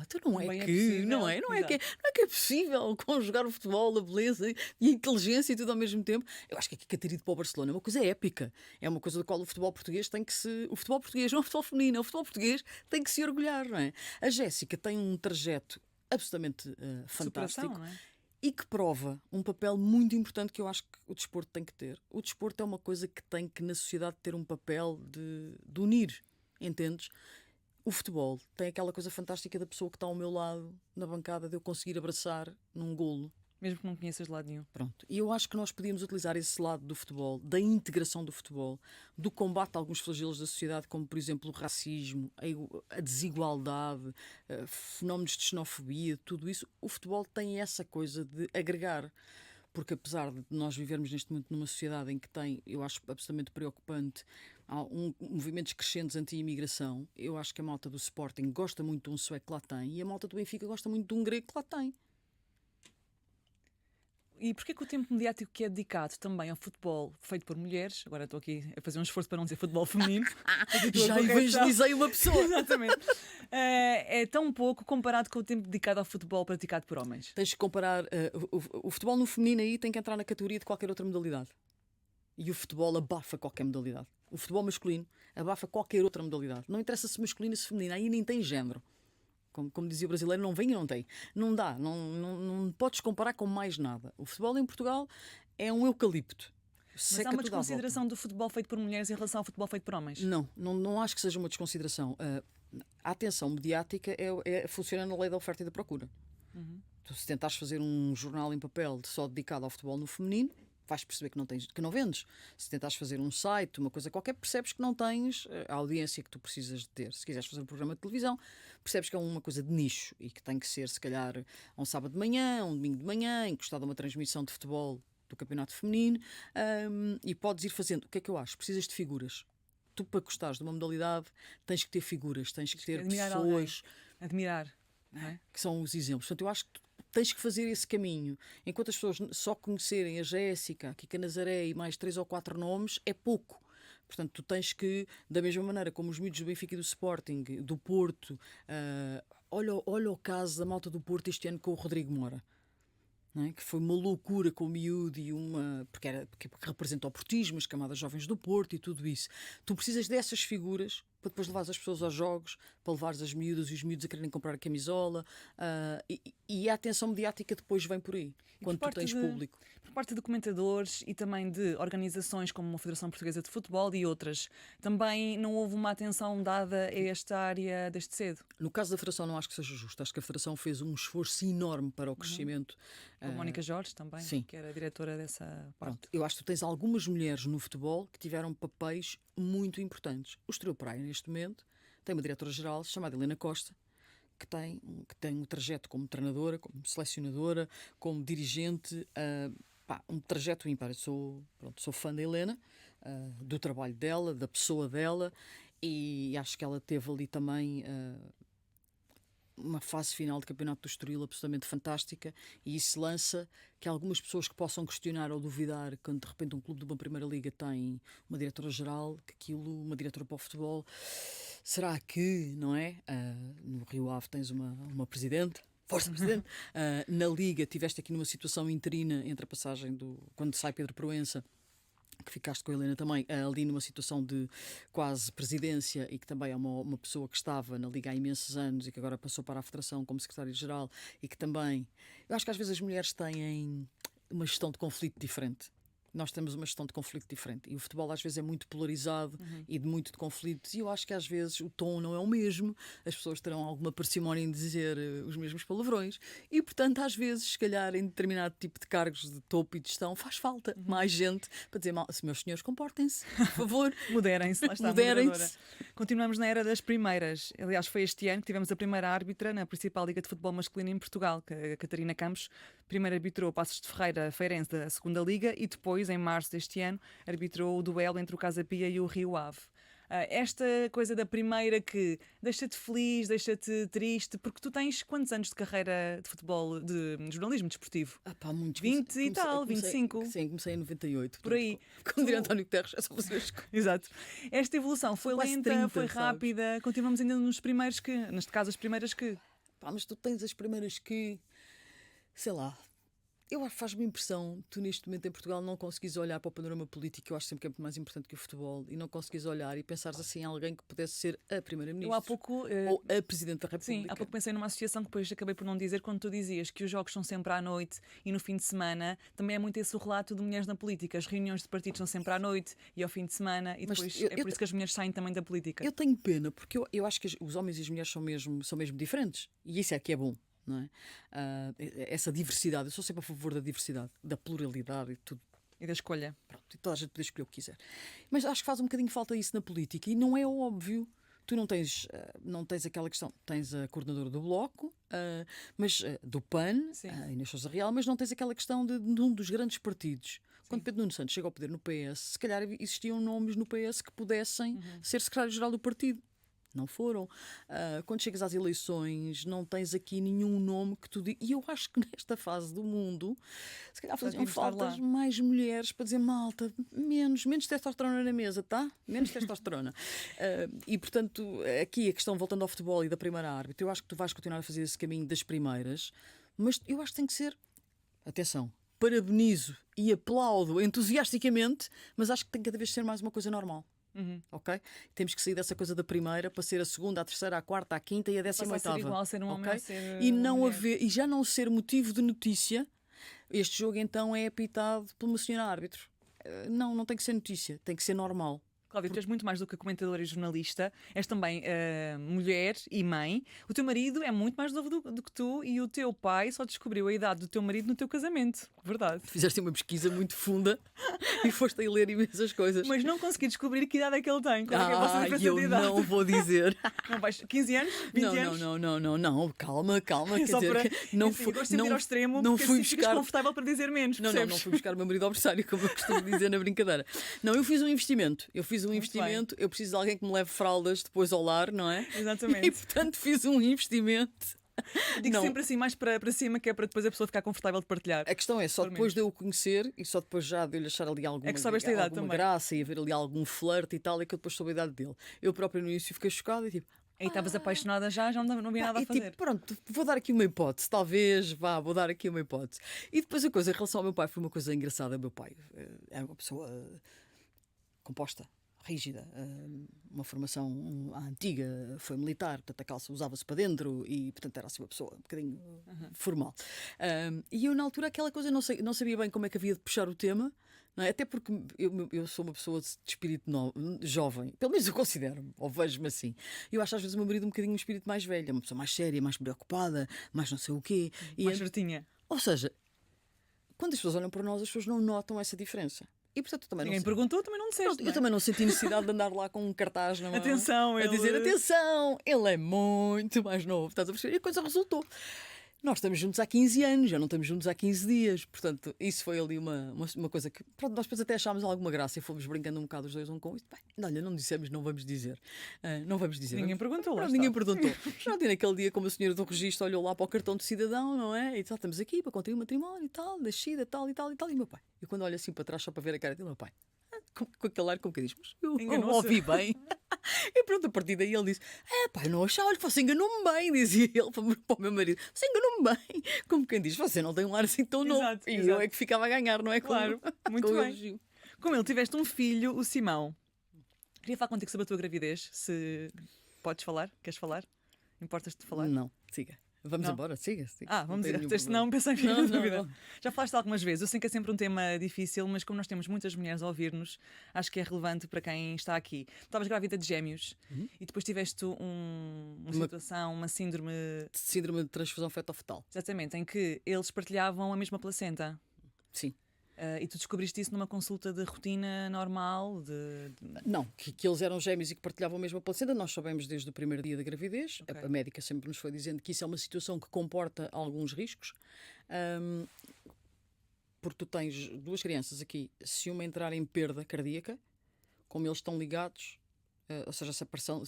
tu não é Também é que, possível, não é que é possível conjugar o futebol, a beleza e a inteligência e tudo ao mesmo tempo. Eu acho que a Kika ter ido para o Barcelona é uma coisa épica. É uma coisa da qual o futebol português tem que se... O futebol português não é o futebol feminino, é o futebol português tem que se orgulhar, não é? A Jéssica tem um trajeto absolutamente fantástico. Superação, não é? E que prova um papel muito importante que eu acho que o desporto tem que ter. O desporto é uma coisa que tem que, na sociedade, ter um papel de unir, entendes? O futebol tem aquela coisa fantástica da pessoa que está ao meu lado, na bancada, de eu conseguir abraçar num golo. Mesmo que não conheças de lado nenhum. Pronto. E eu acho que nós podíamos utilizar esse lado do futebol, da integração do futebol, do combate a alguns flagelos da sociedade, como por exemplo o racismo, a desigualdade, fenómenos de xenofobia, tudo isso. O futebol tem essa coisa de agregar. Porque apesar de nós vivermos neste momento numa sociedade em que tem, eu acho absolutamente preocupante, há movimentos crescentes anti-imigração, eu acho que a malta do Sporting gosta muito de um sueco que lá tem e a malta do Benfica gosta muito de um grego que lá tem. E porquê que o tempo mediático que é dedicado também ao futebol feito por mulheres, agora estou aqui a fazer um esforço para não dizer futebol feminino, Já evangelizei uma pessoa. Exatamente. É tão pouco comparado com o tempo dedicado ao futebol praticado por homens. Tens de comparar, o futebol no feminino aí tem que entrar na categoria de qualquer outra modalidade. E o futebol abafa qualquer modalidade. O futebol masculino abafa qualquer outra modalidade. Não interessa se masculino ou se feminino, aí nem tem género. Como dizia o brasileiro, não vem e não tem. Não dá, não podes comparar com mais nada. O futebol em Portugal é um eucalipto. Mas há uma desconsideração do futebol feito por mulheres em relação ao futebol feito por homens? Não acho que seja uma desconsideração. A atenção mediática funciona na lei da oferta e da procura. Tu, se tentares fazer um jornal em papel só dedicado ao futebol no feminino, vais perceber que não vendes. Se tentares fazer um site, uma coisa qualquer, percebes que não tens a audiência que tu precisas de ter. Se quiseres fazer um programa de televisão, percebes que é uma coisa de nicho e que tem que ser, se calhar, um sábado de manhã, um domingo de manhã, encostado a uma transmissão de futebol do campeonato feminino, e podes ir fazendo. O que é que eu acho? Precisas de figuras. Tu, para gostares de uma modalidade, tens que ter figuras, tens que ter pessoas... Admirar. Não é? Que são os exemplos. Portanto, eu acho que tens que fazer esse caminho. Enquanto as pessoas só conhecerem a Jéssica, a Kika Nazaré e mais 3 ou 4 nomes, é pouco. Portanto, tu tens que, da mesma maneira como os miúdos do Benfica e do Sporting, do Porto, olha o caso da malta do Porto este ano com o Rodrigo Moura. Não é? Que foi uma loucura com o miúdo e porque representa o portismo, as camadas jovens do Porto e tudo isso. Tu precisas dessas figuras para depois levares as pessoas aos jogos, para levares as miúdas e os miúdos a quererem comprar a camisola, e a atenção mediática depois vem por aí, quando tu tens público. Por parte de comentadores e também de organizações como a Federação Portuguesa de Futebol e outras, também não houve uma atenção dada a esta área desde cedo? No caso da Federação não acho que seja justo. Acho que a Federação fez um esforço enorme para o crescimento. Com a Mónica Jorge também, sim. Que era a diretora dessa parte. Pronto, eu acho que tu tens algumas mulheres no futebol que tiveram papéis muito importantes. O Estoril Praia, neste momento, tem uma diretora-geral chamada Helena Costa, que tem um trajeto como treinadora, como selecionadora, como dirigente, um trajeto ímpar. Sou fã da Helena, do trabalho dela, da pessoa dela, e acho que ela teve ali também uma fase final de campeonato do Estoril absolutamente fantástica, e isso lança que algumas pessoas que possam questionar ou duvidar quando de repente um clube de uma Primeira Liga tem uma diretora-geral, que aquilo, uma diretora para o futebol, será que, não é? No Rio Ave tens uma presidente. Força, Presidente. Na Liga tiveste aqui numa situação interina entre a passagem quando sai Pedro Proença, que ficaste com a Helena também, ali numa situação de quase presidência, e que também é uma pessoa que estava na Liga há imensos anos e que agora passou para a Federação como secretária-geral, e que também... Eu acho que às vezes as mulheres têm uma gestão de conflito diferente. Nós temos uma gestão de conflito diferente, e o futebol às vezes é muito polarizado e muito de conflitos, e eu acho que às vezes o tom não é o mesmo, as pessoas terão alguma parcimónia em dizer os mesmos palavrões, e portanto às vezes, se calhar em determinado tipo de cargos de topo e de gestão, faz falta mais gente para dizer: meus senhores, comportem-se, por favor. Moderem-se, lá está. Moderem-se. Continuamos na era das primeiras. Aliás, foi este ano que tivemos a primeira árbitra na principal liga de futebol masculino em Portugal, que a Catarina Campos. Primeiro arbitrou Passos de Ferreira Feirense da segunda liga, e depois, em março deste ano, arbitrou o duelo entre o Casa Pia e o Rio Ave. Esta coisa da primeira que deixa-te feliz, deixa-te triste, porque tu tens quantos anos de carreira de futebol, de jornalismo desportivo? Muitos. 20 e tal, 25. Sim, comecei em 98. Por aí. Como diria António Guterres, é só fazer as coisas. Exato. Esta evolução foi Quase lenta, 30, foi sabes? rápida. Continuamos ainda nos primeiros que, neste caso, as primeiras que. Mas tu tens as primeiras que, sei lá, eu acho que faz-me impressão, tu neste momento em Portugal não conseguis olhar para o panorama político, eu acho sempre que é muito mais importante que o futebol, e não conseguis olhar e pensares assim em alguém que pudesse ser a Primeira-Ministra. Eu há pouco. Ou a Presidente da República. Sim, há pouco pensei numa associação que depois acabei por não dizer, quando tu dizias que os jogos são sempre à noite e no fim de semana. Também é muito esse o relato de mulheres na política. As reuniões de partidos são sempre à noite e ao fim de semana, e depois por isso que as mulheres saem também da política. Eu tenho pena, porque eu acho que os homens e as mulheres são mesmo diferentes, e isso é que é bom. Não é? Essa diversidade, eu sou sempre a favor da diversidade, da pluralidade e tudo. E da escolha. Pronto, e toda a gente pode escolher o que quiser. Mas acho que faz um bocadinho falta isso na política, e não é óbvio. Tu não tens aquela questão, tens a coordenadora do Bloco, mas do PAN, Inês Sousa Real, mas não tens aquela questão de um dos grandes partidos. Quando Pedro Nuno Santos chega ao poder no PS, se calhar existiam nomes no PS que pudessem ser secretário-geral do partido. Não foram. Quando chegas às eleições, não tens aqui nenhum nome que tu digas. E eu acho que nesta fase do mundo, se calhar faziam falta mais mulheres para dizer: malta, menos testosterona na mesa, tá? Menos testosterona. E portanto, aqui a questão, voltando ao futebol e da primeira árbitra, eu acho que tu vais continuar a fazer esse caminho das primeiras, mas eu acho que tem que ser. Atenção, parabenizo e aplaudo entusiasticamente, mas acho que tem cada vez ser mais uma coisa normal. Ok? Temos que sair dessa coisa da primeira para ser a segunda, a terceira, a quarta, a quinta e a 18ª. Igual ser um homem ou ser e não mulher. haver, e já não ser motivo de notícia. Este jogo então é apitado por uma senhora árbitro. Não tem que ser notícia, tem que ser normal. Cláudia, tu és muito mais do que comentadora e jornalista, és também mulher e mãe. O teu marido é muito mais novo do que tu, e o teu pai só descobriu a idade do teu marido no teu casamento. Verdade. Fizeste uma pesquisa muito funda e foste a ler imensas coisas. Mas não consegui descobrir que idade é que ele tem. Qual é que é a vossa diferença eu de idade? não vou dizer. Não vais 15 anos? 20 anos? Não, calma. Quer Só dizer, para, não assim, fui, gosto de ir ao extremo, não porque fui assim ficas buscar. confortável para dizer menos. Não percebes? fui buscar o meu marido ao berçário, como eu costumo dizer na brincadeira. Não, eu fiz um investimento. Bem. Eu preciso de alguém que me leve fraldas depois ao lar, não é? Exatamente. E portanto fiz um investimento. Digo Não. sempre assim, mais para cima, que é para depois a pessoa ficar confortável de partilhar. A questão é, só Pelo depois de eu o conhecer e só depois já de eu lhe achar ali alguma, É que soubeste a idade também. graça e haver ali algum flerte e tal, é que eu depois soube a idade dele. Eu próprio no início fiquei chocada e tipo... Aí estavas apaixonada já não havia nada a e fazer. tipo, pronto, vou dar aqui uma hipótese, talvez, vou dar aqui uma hipótese. E depois a coisa, em relação ao meu pai, foi uma coisa engraçada. O meu pai era uma pessoa composta, rígida, uma formação antiga, foi militar, portanto a calça usava-se para dentro e portanto era assim uma pessoa um bocadinho formal. E eu na altura aquela coisa não sabia bem como é que havia de puxar o tema, não é? Até porque eu sou uma pessoa de espírito jovem, pelo menos eu considero-me, ou vejo-me assim. Eu acho às vezes o meu marido um bocadinho um espírito mais velho, uma pessoa mais séria, mais preocupada, mais não sei o quê. Mais certinha. Ou seja, quando as pessoas olham para nós, as pessoas não notam essa diferença. E portanto também Ninguém não perguntou, também não disseste. Eu também não senti necessidade de andar lá com um cartaz na mão Atenção, a ele... dizer: atenção, ele é muito mais novo, estás a perceber? E a coisa resultou. Nós estamos juntos há 15 anos, já não estamos juntos há 15 dias. Portanto, isso foi ali uma coisa que, pronto, nós depois até achámos alguma graça e fomos brincando um bocado os dois um com isto. Bem, olha, não dissemos, não vamos dizer. Não vamos dizer. Ninguém perguntou, lá Pronto, está. ninguém perguntou. Pronto, e naquele dia, como a senhora do registro olhou lá para o cartão de cidadão, não é? E tal, estamos aqui para contribuir o matrimónio e tal, nascida, tal e tal e tal. E meu pai. E quando olho assim para trás só para ver a cara dele, meu pai, com aquele ar como que diz, mas eu Enganou-se. ouvi bem. E pronto, a partir daí ele disse: pai, não achava, olha, você enganou-me bem, dizia ele para o meu marido: você enganou-me bem. Como quem diz, você não tem um ar assim tão novo. Exato, E exato. eu é que ficava a ganhar, não é? Claro, muito com o bem. elogio. Com ele tiveste um filho, o Simão. Queria falar contigo sobre a tua gravidez, se podes falar, queres falar? Importas-te de falar? Não, siga. Vamos Não. embora, siga. Vamos ir. ir. Senão pensei que Não, tinha não, dúvida. não. Já falaste algumas vezes. Eu sei que é sempre um tema difícil, mas como nós temos muitas mulheres a ouvir-nos, acho que é relevante para quem está aqui. Tu estavas grávida de gêmeos e depois tiveste uma situação, uma síndrome, Síndrome de transfusão feto-fetal. exatamente, em que eles partilhavam a mesma placenta. Sim. E tu descobriste isso numa consulta de rotina normal? Não, que eles eram gêmeos e que partilhavam a mesma placenta, nós soubemos desde o primeiro dia da gravidez. Ok. A médica sempre nos foi dizendo que isso é uma situação que comporta alguns riscos. Porque tu tens duas crianças aqui, se uma entrar em perda cardíaca, como eles estão ligados, ou seja, se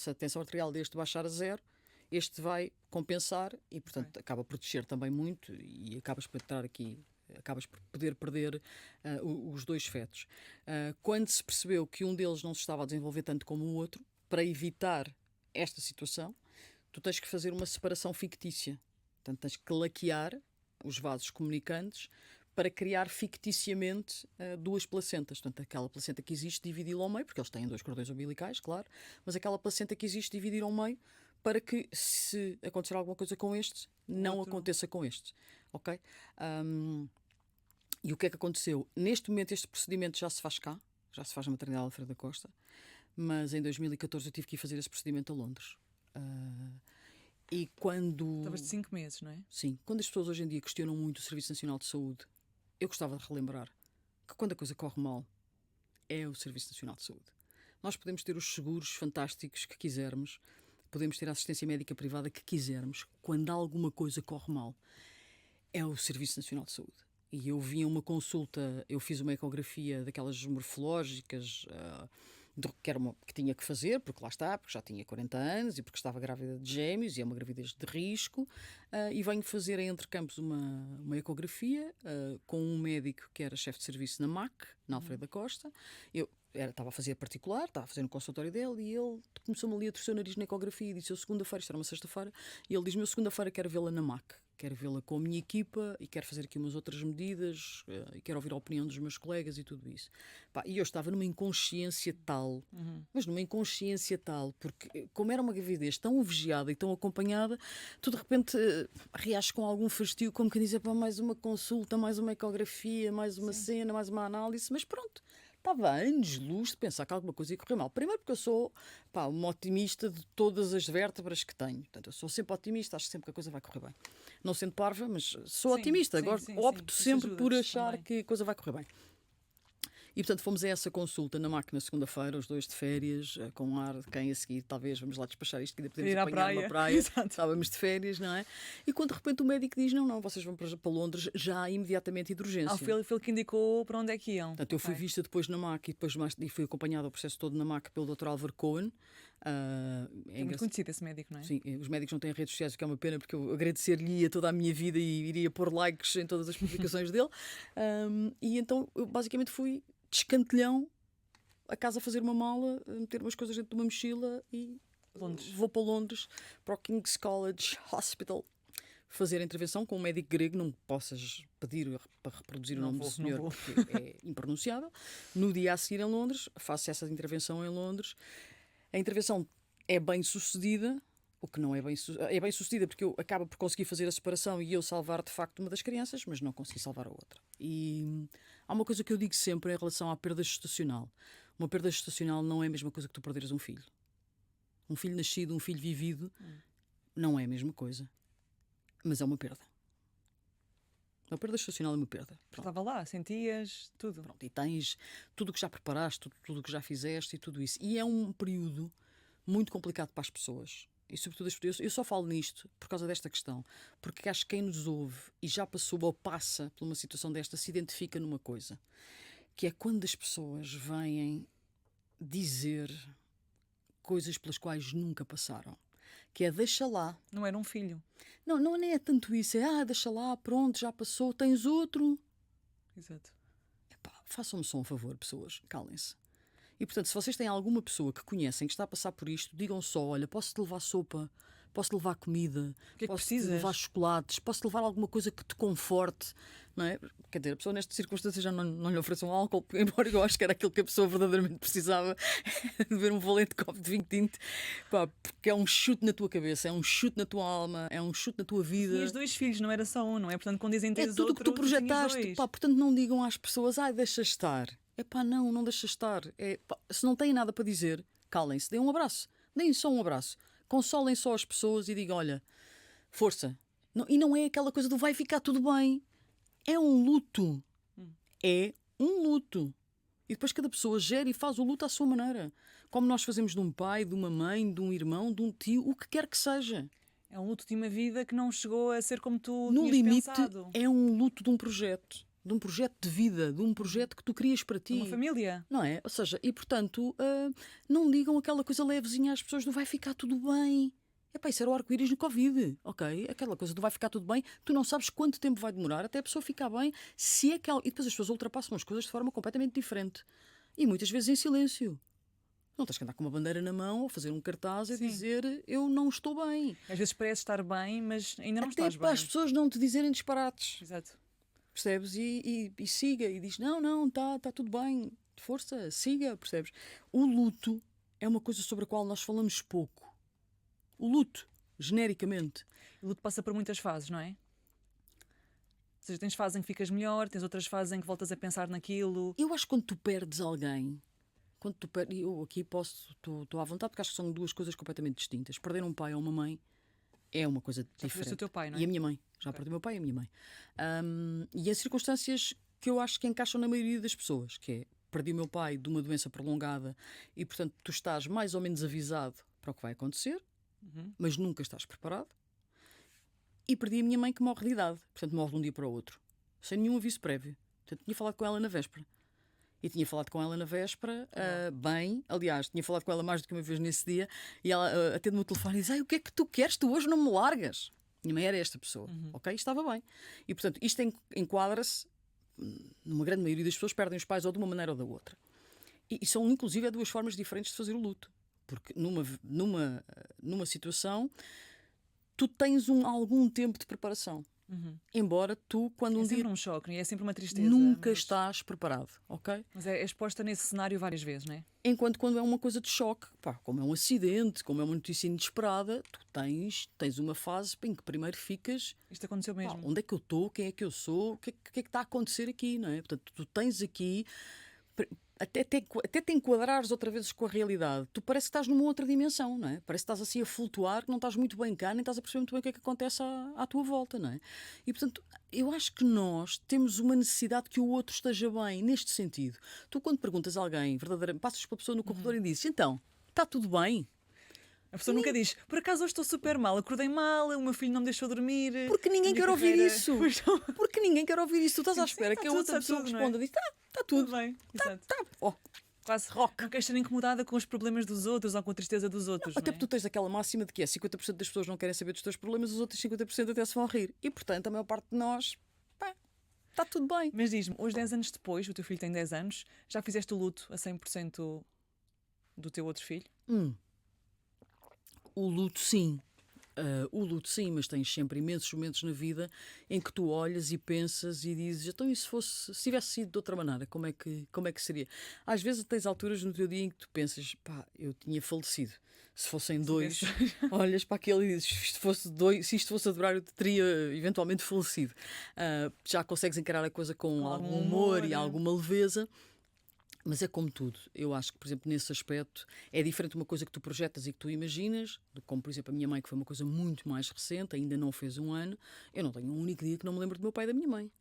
a tensão arterial deste baixar a zero, este vai compensar e, portanto, acaba por descer também muito e acabas por entrar aqui. Acabas por poder perder os dois fetos. Quando se percebeu que um deles não se estava a desenvolver tanto como o outro, para evitar esta situação, tu tens que fazer uma separação fictícia. Portanto, tens que laquear os vasos comunicantes para criar ficticiamente duas placentas. Portanto, aquela placenta que existe, dividi-la ao meio, porque eles têm dois cordões umbilicais, claro, mas aquela placenta que existe, dividir ao meio, para que, se acontecer alguma coisa com este, não aconteça com este. Ok? E o que é que aconteceu? Neste momento este procedimento já se faz cá, já se faz na maternidade Alfredo da Costa, mas em 2014 eu tive que ir fazer esse procedimento a Londres. E quando... Estavas de 5 meses, não é? Sim, quando as pessoas hoje em dia questionam muito o Serviço Nacional de Saúde, eu gostava de relembrar que quando a coisa corre mal, é o Serviço Nacional de Saúde. Nós podemos ter os seguros fantásticos que quisermos, podemos ter a assistência médica privada que quisermos, quando alguma coisa corre mal, é o Serviço Nacional de Saúde. E eu vi uma consulta, eu fiz uma ecografia daquelas morfológicas que tinha que fazer, porque lá está, porque já tinha 40 anos e porque estava grávida de gêmeos e é uma gravidez de risco, e venho fazer em Entre Campos uma ecografia com um médico que era chefe de serviço na MAC, na Alfredo da Costa. Eu estava a fazer particular, estava a fazer no consultório dele e ele começou-me ali a torcer o nariz na ecografia e disse: eu segunda-feira, isto era uma sexta-feira, e ele diz-me: eu segunda-feira quero vê-la na MAC. Quero vê-la com a minha equipa e quero fazer aqui umas outras medidas e quero ouvir a opinião dos meus colegas e tudo isso. E eu estava numa inconsciência tal, mas numa inconsciência tal, porque como era uma gravidez tão vigiada e tão acompanhada, tu de repente reages com algum fastio, como quem diz: mais uma consulta, mais uma ecografia, mais uma cena, mais uma análise, mas pronto. Estava a anos-luz de pensar que alguma coisa ia correr mal. Primeiro porque eu sou uma otimista de todas as vértebras que tenho. Portanto, eu sou sempre otimista, acho sempre que a coisa vai correr bem. Não sendo parva, mas sou otimista. Agora opto sempre por achar que a coisa vai correr bem. E, portanto, fomos a essa consulta na máquina segunda-feira, os dois de férias, com um ar de quem a seguir, talvez, vamos lá despachar isto, que ainda podemos apanhar uma praia. Estávamos de férias, não é? E quando de repente o médico diz: não, vocês vão para Londres já imediatamente e de urgência. Foi ele que indicou para onde é que iam. Portanto, eu fui vista depois na MAC e fui acompanhada o processo todo na MAC pelo Dr. Álvaro Cohen. É muito conhecido esse médico, não é? Sim, os médicos não têm redes sociais, o que é uma pena, porque eu agradecer-lhe toda a minha vida e iria pôr likes em todas as publicações dele. E então eu basicamente fui de escantelhão a casa fazer uma mala, meter umas coisas dentro de uma mochila e vou para Londres, para o King's College Hospital, fazer a intervenção com um médico grego. Não possas pedir para reproduzir o nome do senhor, porque é impronunciável. No dia a seguir em Londres, faço essa intervenção em Londres. A intervenção é bem sucedida, o que não é bem sucedida porque eu acabo por conseguir fazer a separação e eu salvar de facto uma das crianças, mas não consegui salvar a outra. E há uma coisa que eu digo sempre em relação à perda gestacional. Uma perda gestacional não é a mesma coisa que tu perderes um filho. Um filho nascido, um filho vivido, não é a mesma coisa. Mas é uma perda. Uma perda gestacional é uma perda. Estava lá, sentias tudo. Pronto, e tens tudo o que já preparaste, tudo o que já fizeste e tudo isso. E é um período muito complicado para as pessoas. E sobretudo eu só falo nisto por causa desta questão, porque acho que quem nos ouve e já passou ou passa por uma situação desta se identifica numa coisa, que é quando as pessoas vêm dizer coisas pelas quais nunca passaram, que é deixa lá. Não era um filho. Não, nem é tanto isso, é deixa lá, pronto, já passou, tens outro. Exato. Epá, façam-me só um favor, pessoas, calem-se. E portanto, se vocês têm alguma pessoa que conhecem que está a passar por isto, digam só, olha, posso-te levar sopa, posso-te levar comida, O que é que posso-te precisas? levar chocolates, posso-te levar alguma coisa que te conforte, não é? Quer dizer, a pessoa nestas circunstâncias já não lhe ofereçam álcool, embora eu acho que era aquilo que a pessoa verdadeiramente precisava, de beber um valente copo de vinho tinto, pá, porque é um chute na tua cabeça, é um chute na tua alma, é um chute na tua vida. Tinhas 2 filhos, não era só um, não é? Portanto, quando dizem É teres tudo o que outro, tu projetaste, tinhas 2. pá, portanto não digam às pessoas, deixa estar. É pá, não deixa estar. Se não têm nada para dizer, calem-se, deem um abraço. Deem só um abraço. Consolem só as pessoas e digam, olha, força. E não é aquela coisa do vai ficar tudo bem. É um luto. É um luto. E depois cada pessoa gera e faz o luto à sua maneira. Como nós fazemos de um pai, de uma mãe, de um irmão, de um tio, o que quer que seja. É um luto de uma vida que não chegou a ser como tu No tinhas limite, pensado. é um luto de um projeto. De um projeto de vida, de um projeto que tu crias para ti. Uma família. Não é? Ou seja, e portanto, não digam aquela coisa levezinha às pessoas do vai ficar tudo bem. Epá, isso era o arco-íris no Covid, ok? Aquela coisa do vai ficar tudo bem, tu não sabes quanto tempo vai demorar até a pessoa ficar bem, se é que... E depois as pessoas ultrapassam as coisas de forma completamente diferente. E muitas vezes em silêncio. Não tens que andar com uma bandeira na mão ou fazer um cartaz a Sim. dizer eu não estou bem. Às vezes parece estar bem, mas ainda não Até estás para bem. as pessoas não te dizerem disparates. Exato. Percebes? E siga, e diz, não, tá tudo bem, força, siga, percebes? O luto é uma coisa sobre a qual nós falamos pouco. O luto, genericamente. O luto passa por muitas fases, não é? Ou seja, tens fases em que ficas melhor, tens outras fases em que voltas a pensar naquilo. Eu acho que quando tu perdes alguém, eu aqui estou à vontade porque acho que são duas coisas completamente distintas. Perder um pai ou uma mãe é uma coisa perdeste diferente. o teu pai, não é? E a minha mãe. Já perdi o meu pai e a minha mãe. E em circunstâncias que eu acho que encaixam na maioria das pessoas, que é, perdi o meu pai de uma doença prolongada e, portanto, tu estás mais ou menos avisado para o que vai acontecer, mas nunca estás preparado. E perdi a minha mãe que morre de idade, portanto, morre de um dia para o outro, sem nenhum aviso prévio. Portanto, tinha falado com ela na véspera. E tinha falado com ela na véspera, bem, aliás, tinha falado com ela mais do que uma vez nesse dia, e ela atende-me o telefone e diz: o que é que tu queres? Tu hoje não me largas. Minha mãe era esta pessoa, ok? Estava bem. E portanto, isto enquadra-se, numa grande maioria das pessoas perdem os pais ou de uma maneira ou da outra. E são, inclusive, duas formas diferentes de fazer o luto. Porque numa situação, tu tens algum tempo de preparação. Embora tu, quando É um sempre dia um choque, não é? É sempre uma tristeza. nunca mas... estás preparado, ok? Mas é exposta nesse cenário várias vezes, não é? Enquanto quando é uma coisa de choque, pá, como é um acidente, como é uma notícia inesperada, tu tens uma fase em que primeiro ficas, Isto aconteceu pá, mesmo. onde é que eu estou, quem é que eu sou, o que é que está a acontecer aqui, não é? Portanto, tu tens aqui, até te enquadrares outra vez com a realidade, tu parece que estás numa outra dimensão, não é? Parece que estás assim a flutuar, que não estás muito bem cá, nem estás a perceber muito bem o que é que acontece à tua volta, não é? E portanto, eu acho que nós temos uma necessidade que o outro esteja bem, neste sentido. Tu, quando perguntas a alguém, verdadeiramente, passas pela pessoa no corredor e dizes: então, está tudo bem? A pessoa nunca diz, por acaso hoje estou super mal, acordei mal, o meu filho não me deixou dormir. Porque ninguém a minha quer ouvir carreira-" isso. Pois não. Porque ninguém quer ouvir isso. Tu estás à Sim, espera está que a tudo, outra está pessoa tudo, não é? responda e diz: está Tudo tudo. bem, exato. Oh. Quase rock. Não queres estar incomodada com os problemas dos outros ou com a tristeza dos outros. Até não é? porque tu tens aquela máxima de que 50% das pessoas não querem saber dos teus problemas, os outros 50% até se vão rir. E portanto, a maior parte de nós, pá, está tudo bem. Mas diz-me, hoje 10 anos depois, o teu filho tem 10 anos, já fizeste o luto a 100% do teu outro filho? O luto, sim. O luto, sim, mas tens sempre imensos momentos na vida em que tu olhas e pensas e dizes: então, e se tivesse sido de outra maneira, como é que seria? Às vezes tens alturas no teu dia em que tu pensas: pá, eu tinha falecido. Se fossem dois, olhas para aquele e dizes: se isto fosse a durar, eu teria eventualmente falecido. Já consegues encarar a coisa com algum humor e alguma leveza. Mas é como tudo. Eu acho que, por exemplo, nesse aspecto, é diferente uma coisa que tu projetas e que tu imaginas, como, por exemplo, a minha mãe, que foi uma coisa muito mais recente, ainda não fez um ano. Eu não tenho um único dia que não me lembro do meu pai e da minha mãe.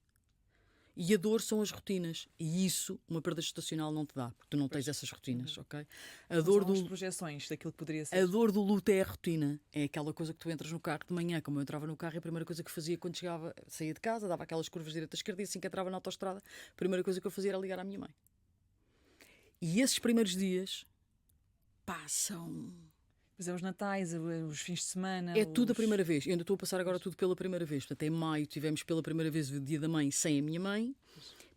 E a dor são as rotinas. E isso, uma perda gestacional não te dá, porque tu não tens essas rotinas, ok? A dor São as do, projeções daquilo que poderia a ser. dor do luto é a rotina. É aquela coisa que tu entras no carro de manhã, como eu entrava no carro, e a primeira coisa que fazia quando chegava, saía de casa, dava aquelas curvas direita e esquerda, e assim que entrava na autoestrada, a primeira coisa que eu fazia era ligar à minha mãe. E esses primeiros dias passam. Pois é, os natais, os fins de semana. É tudo a os... primeira vez. Eu ainda estou a passar agora tudo pela primeira vez. Portanto, em maio tivemos pela primeira vez o Dia da Mãe sem a minha mãe.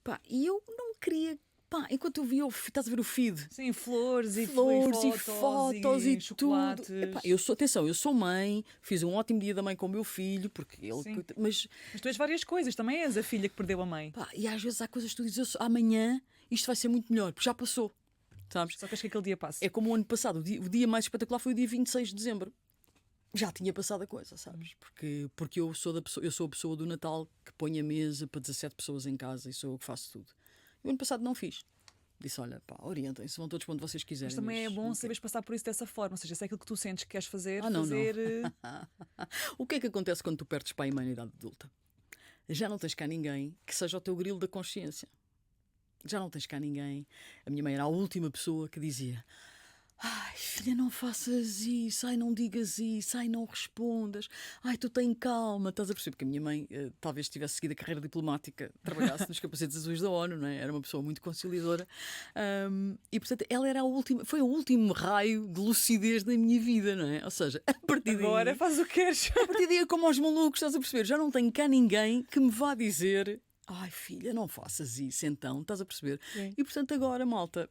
Pá, e eu não queria. Pá, enquanto eu via, estás a ver o feed? Sim, flores e Fotos e chocolates. tudo. Epá, eu sou, atenção, eu sou mãe, fiz um ótimo Dia da Mãe com o meu filho, porque ele. Sim. Mas, Mas tu és várias coisas, também és a filha que perdeu a mãe. pá, e às vezes há coisas que tu dizes, amanhã isto vai ser muito melhor, porque já passou. Sabes? Só queres que aquele dia passe. É como o ano passado, o dia mais espetacular foi o dia 26 de dezembro. Já tinha passado a coisa, sabes? Porque eu sou a pessoa do Natal que põe a mesa para 17 pessoas em casa e sou eu que faço tudo. E o ano passado não fiz. Disse, olha, pá, orientem-se, vão todos para onde vocês quiserem. Mas também é bom não saberes passar por isso dessa forma. Ou seja, se é aquilo que tu sentes que queres fazer, não. fazer. O que é que acontece quando tu perdes pai e mãe na idade adulta? Já não tens cá ninguém que seja o teu grilo da consciência. Já não tens cá ninguém. A minha mãe era a última pessoa que dizia: ai, filha, não faças isso, ai, não digas isso, ai, não respondas, ai, tu tem calma, estás a perceber? Porque a minha mãe talvez tivesse seguido a carreira diplomática, trabalhasse nos capacetes azuis da ONU, não é? Era uma pessoa muito conciliadora, e portanto ela era foi o último raio de lucidez da minha vida, não é? Ou seja, a partir daí, Agora faz o que queres. a partir daí é como aos malucos, estás a perceber? Já não tenho cá ninguém que me vá dizer: ai, filha, não faças isso, então, estás a perceber? Sim. E portanto agora, malta,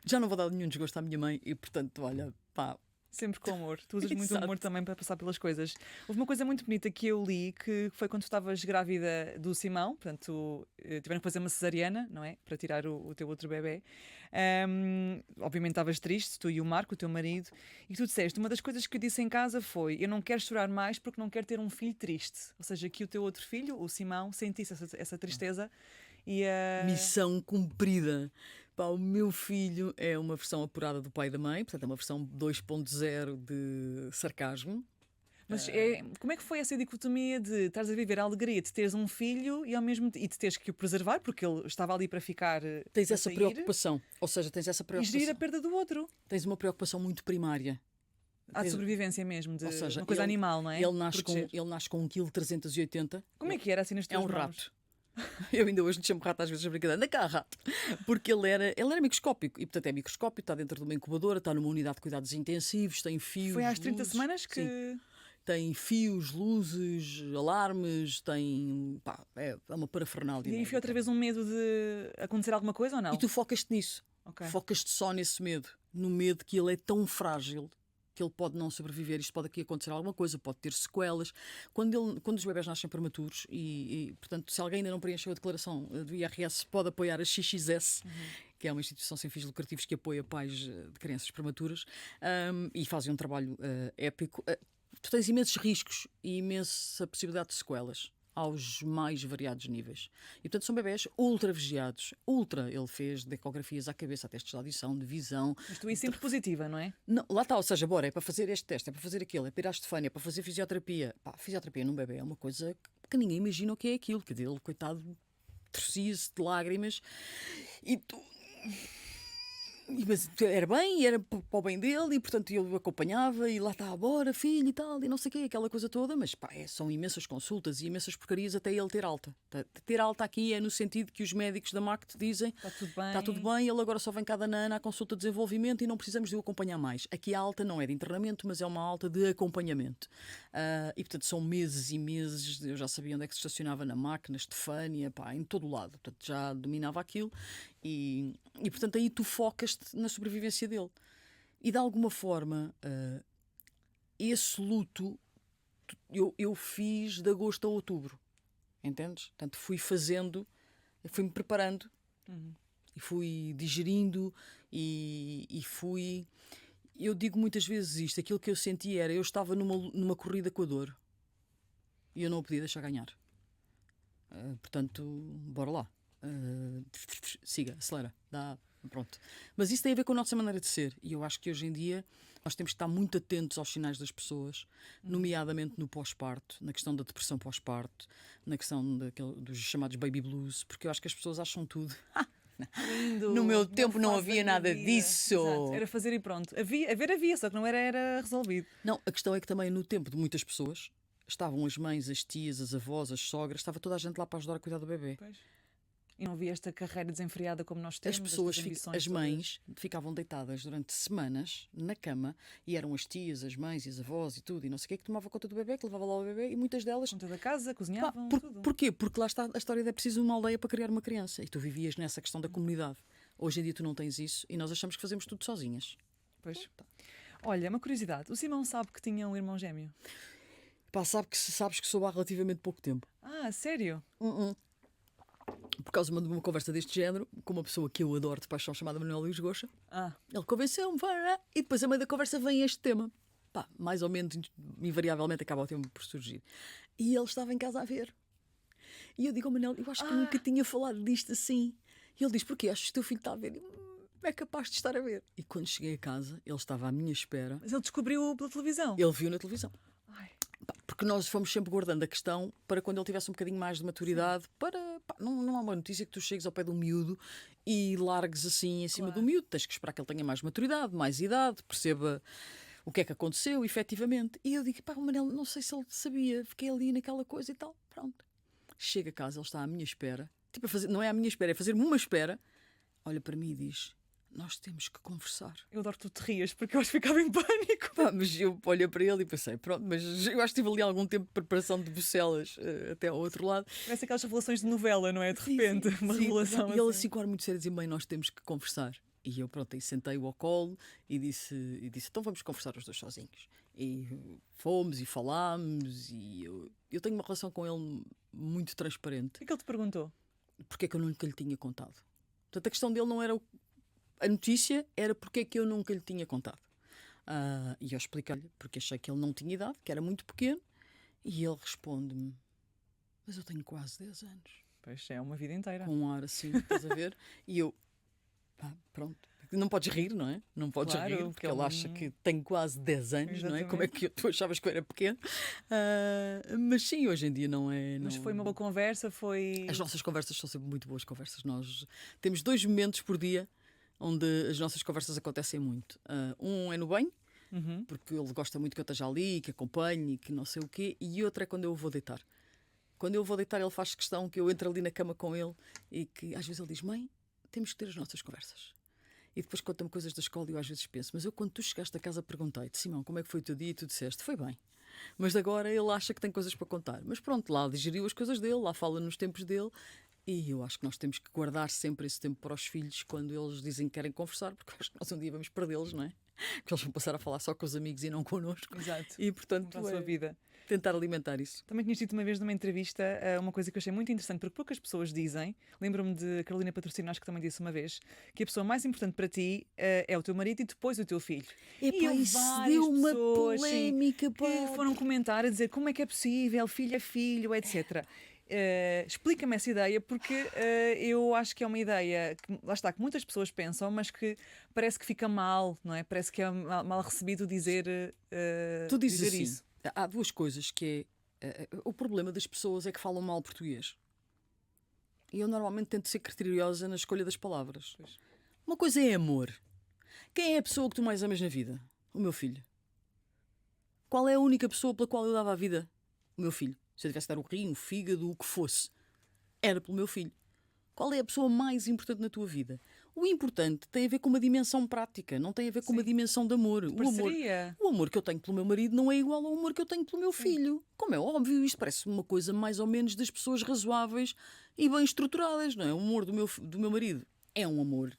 já não vou dar nenhum desgosto à minha mãe e, portanto, olha, pá. Sempre com humor. Tu usas muito Exato. humor também para passar pelas coisas. Houve uma coisa muito bonita que eu li, que foi quando tu estavas grávida do Simão, portanto, tiveram que fazer uma cesariana, não é? Para tirar o teu outro bebê. Obviamente estavas triste, tu e o Marco, o teu marido, e tu disseste, uma das coisas que eu disse em casa foi: eu não quero chorar mais porque não quero ter um filho triste. Ou seja, que o teu outro filho, o Simão, sentisse essa tristeza. E, Missão cumprida. Pá, o meu filho é uma versão apurada do pai e da mãe, portanto é uma versão 2.0 de sarcasmo. Mas como é que foi essa dicotomia de estares a viver a alegria de teres um filho e ao mesmo e de teres que o preservar, porque ele estava ali para ficar. Tens para essa sair, preocupação, ou seja, tens essa e preocupação. gerir a perda do outro. Tens uma preocupação muito primária. Há de sobrevivência mesmo, de Ou seja, uma coisa animal, não é? Ele nasce com Proteger. 1,380 kg. Como é que era assim nas É tuas um mãos? rato. Eu ainda hoje lhe chamo rato às vezes a brincadeira. Anda cá, rato. Porque ele era microscópico. E portanto é microscópio, está dentro de uma incubadora, está numa unidade de cuidados intensivos, tem fios. Foi às 30 luzes. semanas que. Sim. Tem fios, luzes, alarmes, tem. Pá, é uma parafernália. E aí foi outra vez um medo de acontecer alguma coisa ou não? E tu focas-te nisso. Ok. Focas-te só nesse medo. No medo que ele é tão frágil que ele pode não sobreviver. Isto pode aqui acontecer alguma coisa, pode ter sequelas. Quando os bebés nascem prematuros, portanto, se alguém ainda não preencheu a declaração do IRS, pode apoiar a XXS, que é uma instituição sem fins lucrativos que apoia pais de crianças prematuras, e fazem um trabalho épico. Tu tens imensos riscos e imensa possibilidade de sequelas aos mais variados níveis. E, portanto, são bebés ultra vigiados. Ele fez de ecografias à cabeça, testes de audição, de visão. Mas tu aí sempre positiva, não é? Não, lá está, ou seja, bora, é para fazer este teste, é para fazer aquilo, é para ir à Estefânia, é para fazer fisioterapia. Pá, fisioterapia num bebê é uma coisa que ninguém imagina o que é aquilo. Quer dizer, ele, coitado, torcia-se de lágrimas e tu... Mas era bem, era para o bem dele, e portanto eu acompanhava, e lá está, bora, filho e tal, e não sei o quê, aquela coisa toda, mas pá, são imensas consultas e imensas porcarias até ele ter alta. Ter alta aqui é no sentido que os médicos da MAC te dizem: está tudo bem, ele agora só vem cada ano à consulta de desenvolvimento e não precisamos de o acompanhar mais. Aqui a alta não é de internamento, mas é uma alta de acompanhamento. E portanto são meses e meses, eu já sabia onde é que se estacionava na MAC, na Estefânia, pá, em todo o lado, portanto já dominava aquilo. E portanto aí tu focas-te na sobrevivência dele. E de alguma forma, esse luto eu fiz de agosto a outubro. Entendes? Portanto, fui-me preparando e fui digerindo e fui... Eu digo muitas vezes isto, aquilo que eu senti era, eu estava numa corrida com a dor e eu não a podia deixar ganhar. Portanto, bora lá. siga, acelera, dá, pronto. Mas isso tem a ver com a nossa maneira de ser. E eu acho que hoje em dia nós temos que estar muito atentos aos sinais das pessoas, nomeadamente no pós-parto, na questão da depressão pós-parto, na questão dos chamados baby blues, porque eu acho que as pessoas acham tudo. Lindo. No meu tempo não fase havia da minha nada vida. disso. Exato. Era fazer e pronto. Havia, só que não era resolvido. Não, a questão é que também no tempo de muitas pessoas estavam as mães, as tias, as avós, as sogras, estava toda a gente lá para ajudar a cuidar do bebê. Pois. E não havia esta carreira desenfreada como nós temos. As pessoas, estas ambições as mães, ficavam deitadas durante semanas na cama e eram as tias, as mães e as avós e tudo, e não sei o que tomavam conta do bebê, que levava lá o bebê, e muitas delas. todas. Conta da casa, cozinhavam, tudo. Porquê? Porque lá está a história de é preciso uma aldeia para criar uma criança, e tu vivias nessa questão da comunidade. Hoje em dia tu não tens isso e nós achamos que fazemos tudo sozinhas. Pois. Olha, uma curiosidade. O Simão sabe que tinha um irmão gêmeo? Pá, sabes que sou há relativamente pouco tempo. Ah, sério? Por causa de uma conversa deste género, com uma pessoa que eu adoro de paixão chamada Manuel Luís Goxa, Ah, ele convenceu-me, e depois a meio da conversa vem este tema. Pá, mais ou menos, invariavelmente acaba o tema por surgir. E ele estava em casa a ver. E eu digo ao Manuel, eu acho que nunca tinha falado disto assim. E ele diz, porquê? Achas que o teu filho está a ver? É capaz de estar a ver. E quando cheguei a casa, ele estava à minha espera. mas ele descobriu pela televisão. Ele viu na televisão. Ai, Porque nós fomos sempre guardando a questão para quando ele tivesse um bocadinho mais de maturidade. Não há uma notícia que tu chegues ao pé do miúdo e largues assim em cima do miúdo. Tens que esperar que ele tenha mais maturidade, mais idade, perceba o que é que aconteceu, efetivamente. E eu digo, pá, o Manel, não sei se ele sabia, fiquei ali naquela coisa e tal. Pronto. Chega a casa, ele está à minha espera. Tipo, não é à minha espera, é fazer-me uma espera. Olha para mim e diz, nós temos que conversar. eu adoro que tu te rias, porque eu acho que ficava em pânico. Pá, mas eu olhei para ele e pensei, pronto, mas eu acho que tive ali algum tempo de preparação de bucelas até ao outro lado. Parece aquelas revelações de novela, não é? De repente, uma revelação. E ele assim, com ar muito sério, dizia, bem, nós temos que conversar. E eu, pronto, aí sentei-o ao colo e disse, então vamos conversar os dois sozinhos. E fomos e falámos e eu tenho uma relação com ele muito transparente. O que é que ele te perguntou? Porque é que eu nunca lhe tinha contado? Portanto, a questão dele não era a notícia, era porque é que eu nunca lhe tinha contado. E eu expliquei-lhe, porque achei que ele não tinha idade, que era muito pequeno, e ele responde-me, mas eu tenho quase 10 anos. Pois é, uma vida inteira. Com um ar assim, estás a ver? E eu, pronto. Não podes rir, não é? Não podes Claro, rir, porque ele acha que tenho quase 10 anos, Exatamente. não é? Como é que tu achavas que eu era pequeno? Mas sim, hoje em dia não é. Mas não... foi uma boa conversa, foi... As nossas conversas são sempre muito boas conversas. Nós temos 2 momentos por dia onde as nossas conversas acontecem muito. Um é no banho, porque ele gosta muito que eu esteja ali, que acompanhe, que não sei o quê. E outro é quando eu vou deitar. Quando eu vou deitar, ele faz questão que eu entre ali na cama com ele e que às vezes ele diz, mãe, temos que ter as nossas conversas. E depois conta-me coisas da escola e eu às vezes penso, mas eu quando tu chegaste a casa perguntei-te, Simão, como é que foi o teu dia? E tu disseste, foi bem. Mas agora ele acha que tem coisas para contar. Mas pronto, lá digeriu as coisas dele, lá fala nos tempos dele. E eu acho que nós temos que guardar sempre esse tempo para os filhos quando eles dizem que querem conversar, porque acho que nós um dia vamos perdê-los, não é? Porque eles vão passar a falar só com os amigos e não connosco. Exato. E portanto, Para a sua vida. tentar alimentar isso. Também tinhas dito uma vez numa entrevista uma coisa que eu achei muito interessante, porque poucas pessoas dizem. Lembro-me de Carolina Patrocínio, acho que também disse uma vez, que a pessoa mais importante para ti é o teu marido e depois o teu filho. E houve isso várias deu uma pessoas, sim, polémica, pá. que foram comentar a dizer como é que é possível, filho é filho, etc. Explica-me essa ideia, porque eu acho que é uma ideia que, lá está, que muitas pessoas pensam, mas que parece que fica mal, não é? Parece que é mal recebido dizer, Tu dizes dizer assim, isso. há 2 coisas que é... o problema das pessoas é que falam mal português. E eu normalmente tento ser criteriosa na escolha das palavras. Pois. Uma coisa é amor. Quem é a pessoa que tu mais amas na vida? O meu filho. Qual é a única pessoa pela qual eu dava a vida? O meu filho. Se eu tivesse de dar o rim, o fígado, o que fosse, era pelo meu filho. Qual é a pessoa mais importante na tua vida? O importante tem a ver com uma dimensão prática, não tem a ver com uma dimensão de amor. O amor que eu tenho pelo meu marido não é igual ao amor que eu tenho pelo meu filho. Como é óbvio, isto parece uma coisa mais ou menos das pessoas razoáveis e bem estruturadas, não é? O amor do meu marido é um amor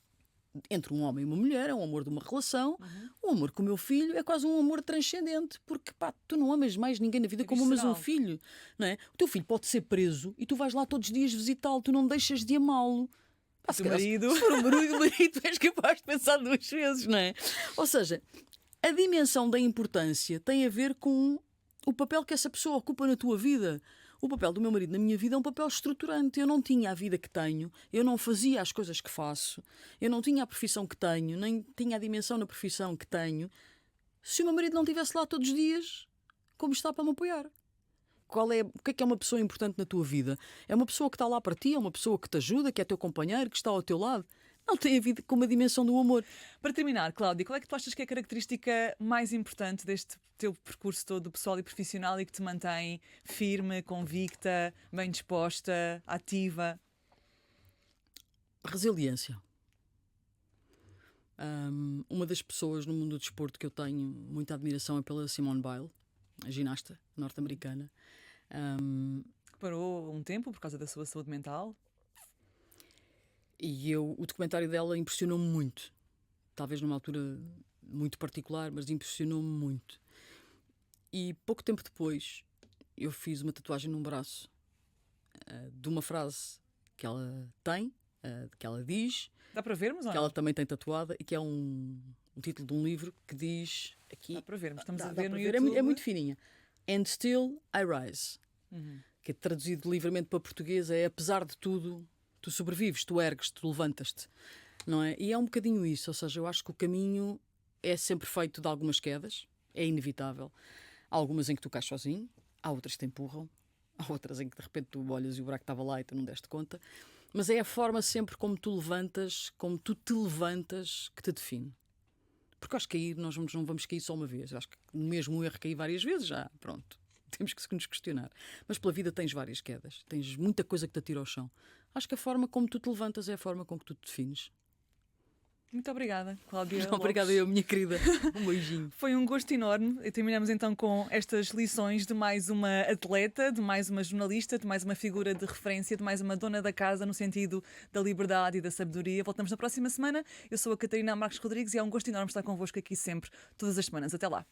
entre um homem e uma mulher, é um amor de uma relação. O amor com o meu filho é quase um amor transcendente, porque pá, tu não amas mais ninguém na vida como amas um filho, não é? O teu filho pode ser preso e tu vais lá todos os dias visitá-lo, tu não deixas de amá-lo. Se for o marido, tu és capaz de pensar 2 vezes, não é? Ou seja, a dimensão da importância tem a ver com o papel que essa pessoa ocupa na tua vida. O papel do meu marido na minha vida é um papel estruturante. Eu não tinha a vida que tenho, eu não fazia as coisas que faço, eu não tinha a profissão que tenho, nem tinha a dimensão na profissão que tenho, se o meu marido não estivesse lá todos os dias, como está para me apoiar. O que é uma pessoa importante na tua vida? É uma pessoa que está lá para ti, é uma pessoa que te ajuda, que é teu companheiro, que está ao teu lado. Não tem a vida com uma dimensão do amor. Para terminar, Cláudia, qual é que tu achas que é a característica mais importante deste teu percurso todo pessoal e profissional e que te mantém firme, convicta, bem disposta, ativa? Resiliência. Uma das pessoas no mundo do desporto que eu tenho muita admiração é pela Simone Biles, a ginasta norte-americana. Que parou um tempo por causa da sua saúde mental. E o documentário dela impressionou-me muito. Talvez numa altura muito particular, mas impressionou-me muito. E pouco tempo depois eu fiz uma tatuagem num braço de uma frase que ela tem, que ela diz, Dá para vermos ou que não? ela também tem tatuada, e que é um título de um livro que diz aqui. Dá para vermos, estamos Dá a ver para no ver. YouTube. É muito fininha. And still I rise. Uhum. Que é traduzido livremente para português é apesar de tudo, tu sobrevives, tu ergues, tu levantas-te. Não é? E é um bocadinho isso, ou seja, eu acho que o caminho é sempre feito de algumas quedas, é inevitável. Há algumas em que tu cais sozinho, há outras que te empurram, há outras em que de repente tu olhas e o buraco estava lá e tu não deste conta. Mas é a forma sempre como tu levantas, como tu te levantas, que te define. Porque eu acho que cair, nós não vamos cair só uma vez. Eu acho que no mesmo erro cair várias vezes, já, pronto. Temos que nos questionar. Mas pela vida tens várias quedas, tens muita coisa que te atira ao chão. Acho que a forma como tu te levantas é a forma com que tu te defines. Muito obrigada, Cláudia. Obrigada Lopes. eu, minha querida. Um beijinho. Foi um gosto enorme. E terminamos então com estas lições de mais uma atleta, de mais uma jornalista, de mais uma figura de referência, de mais uma dona da casa no sentido da liberdade e da sabedoria. Voltamos na próxima semana. Eu sou a Catarina Marques Rodrigues e é um gosto enorme estar convosco aqui sempre, todas as semanas. Até lá.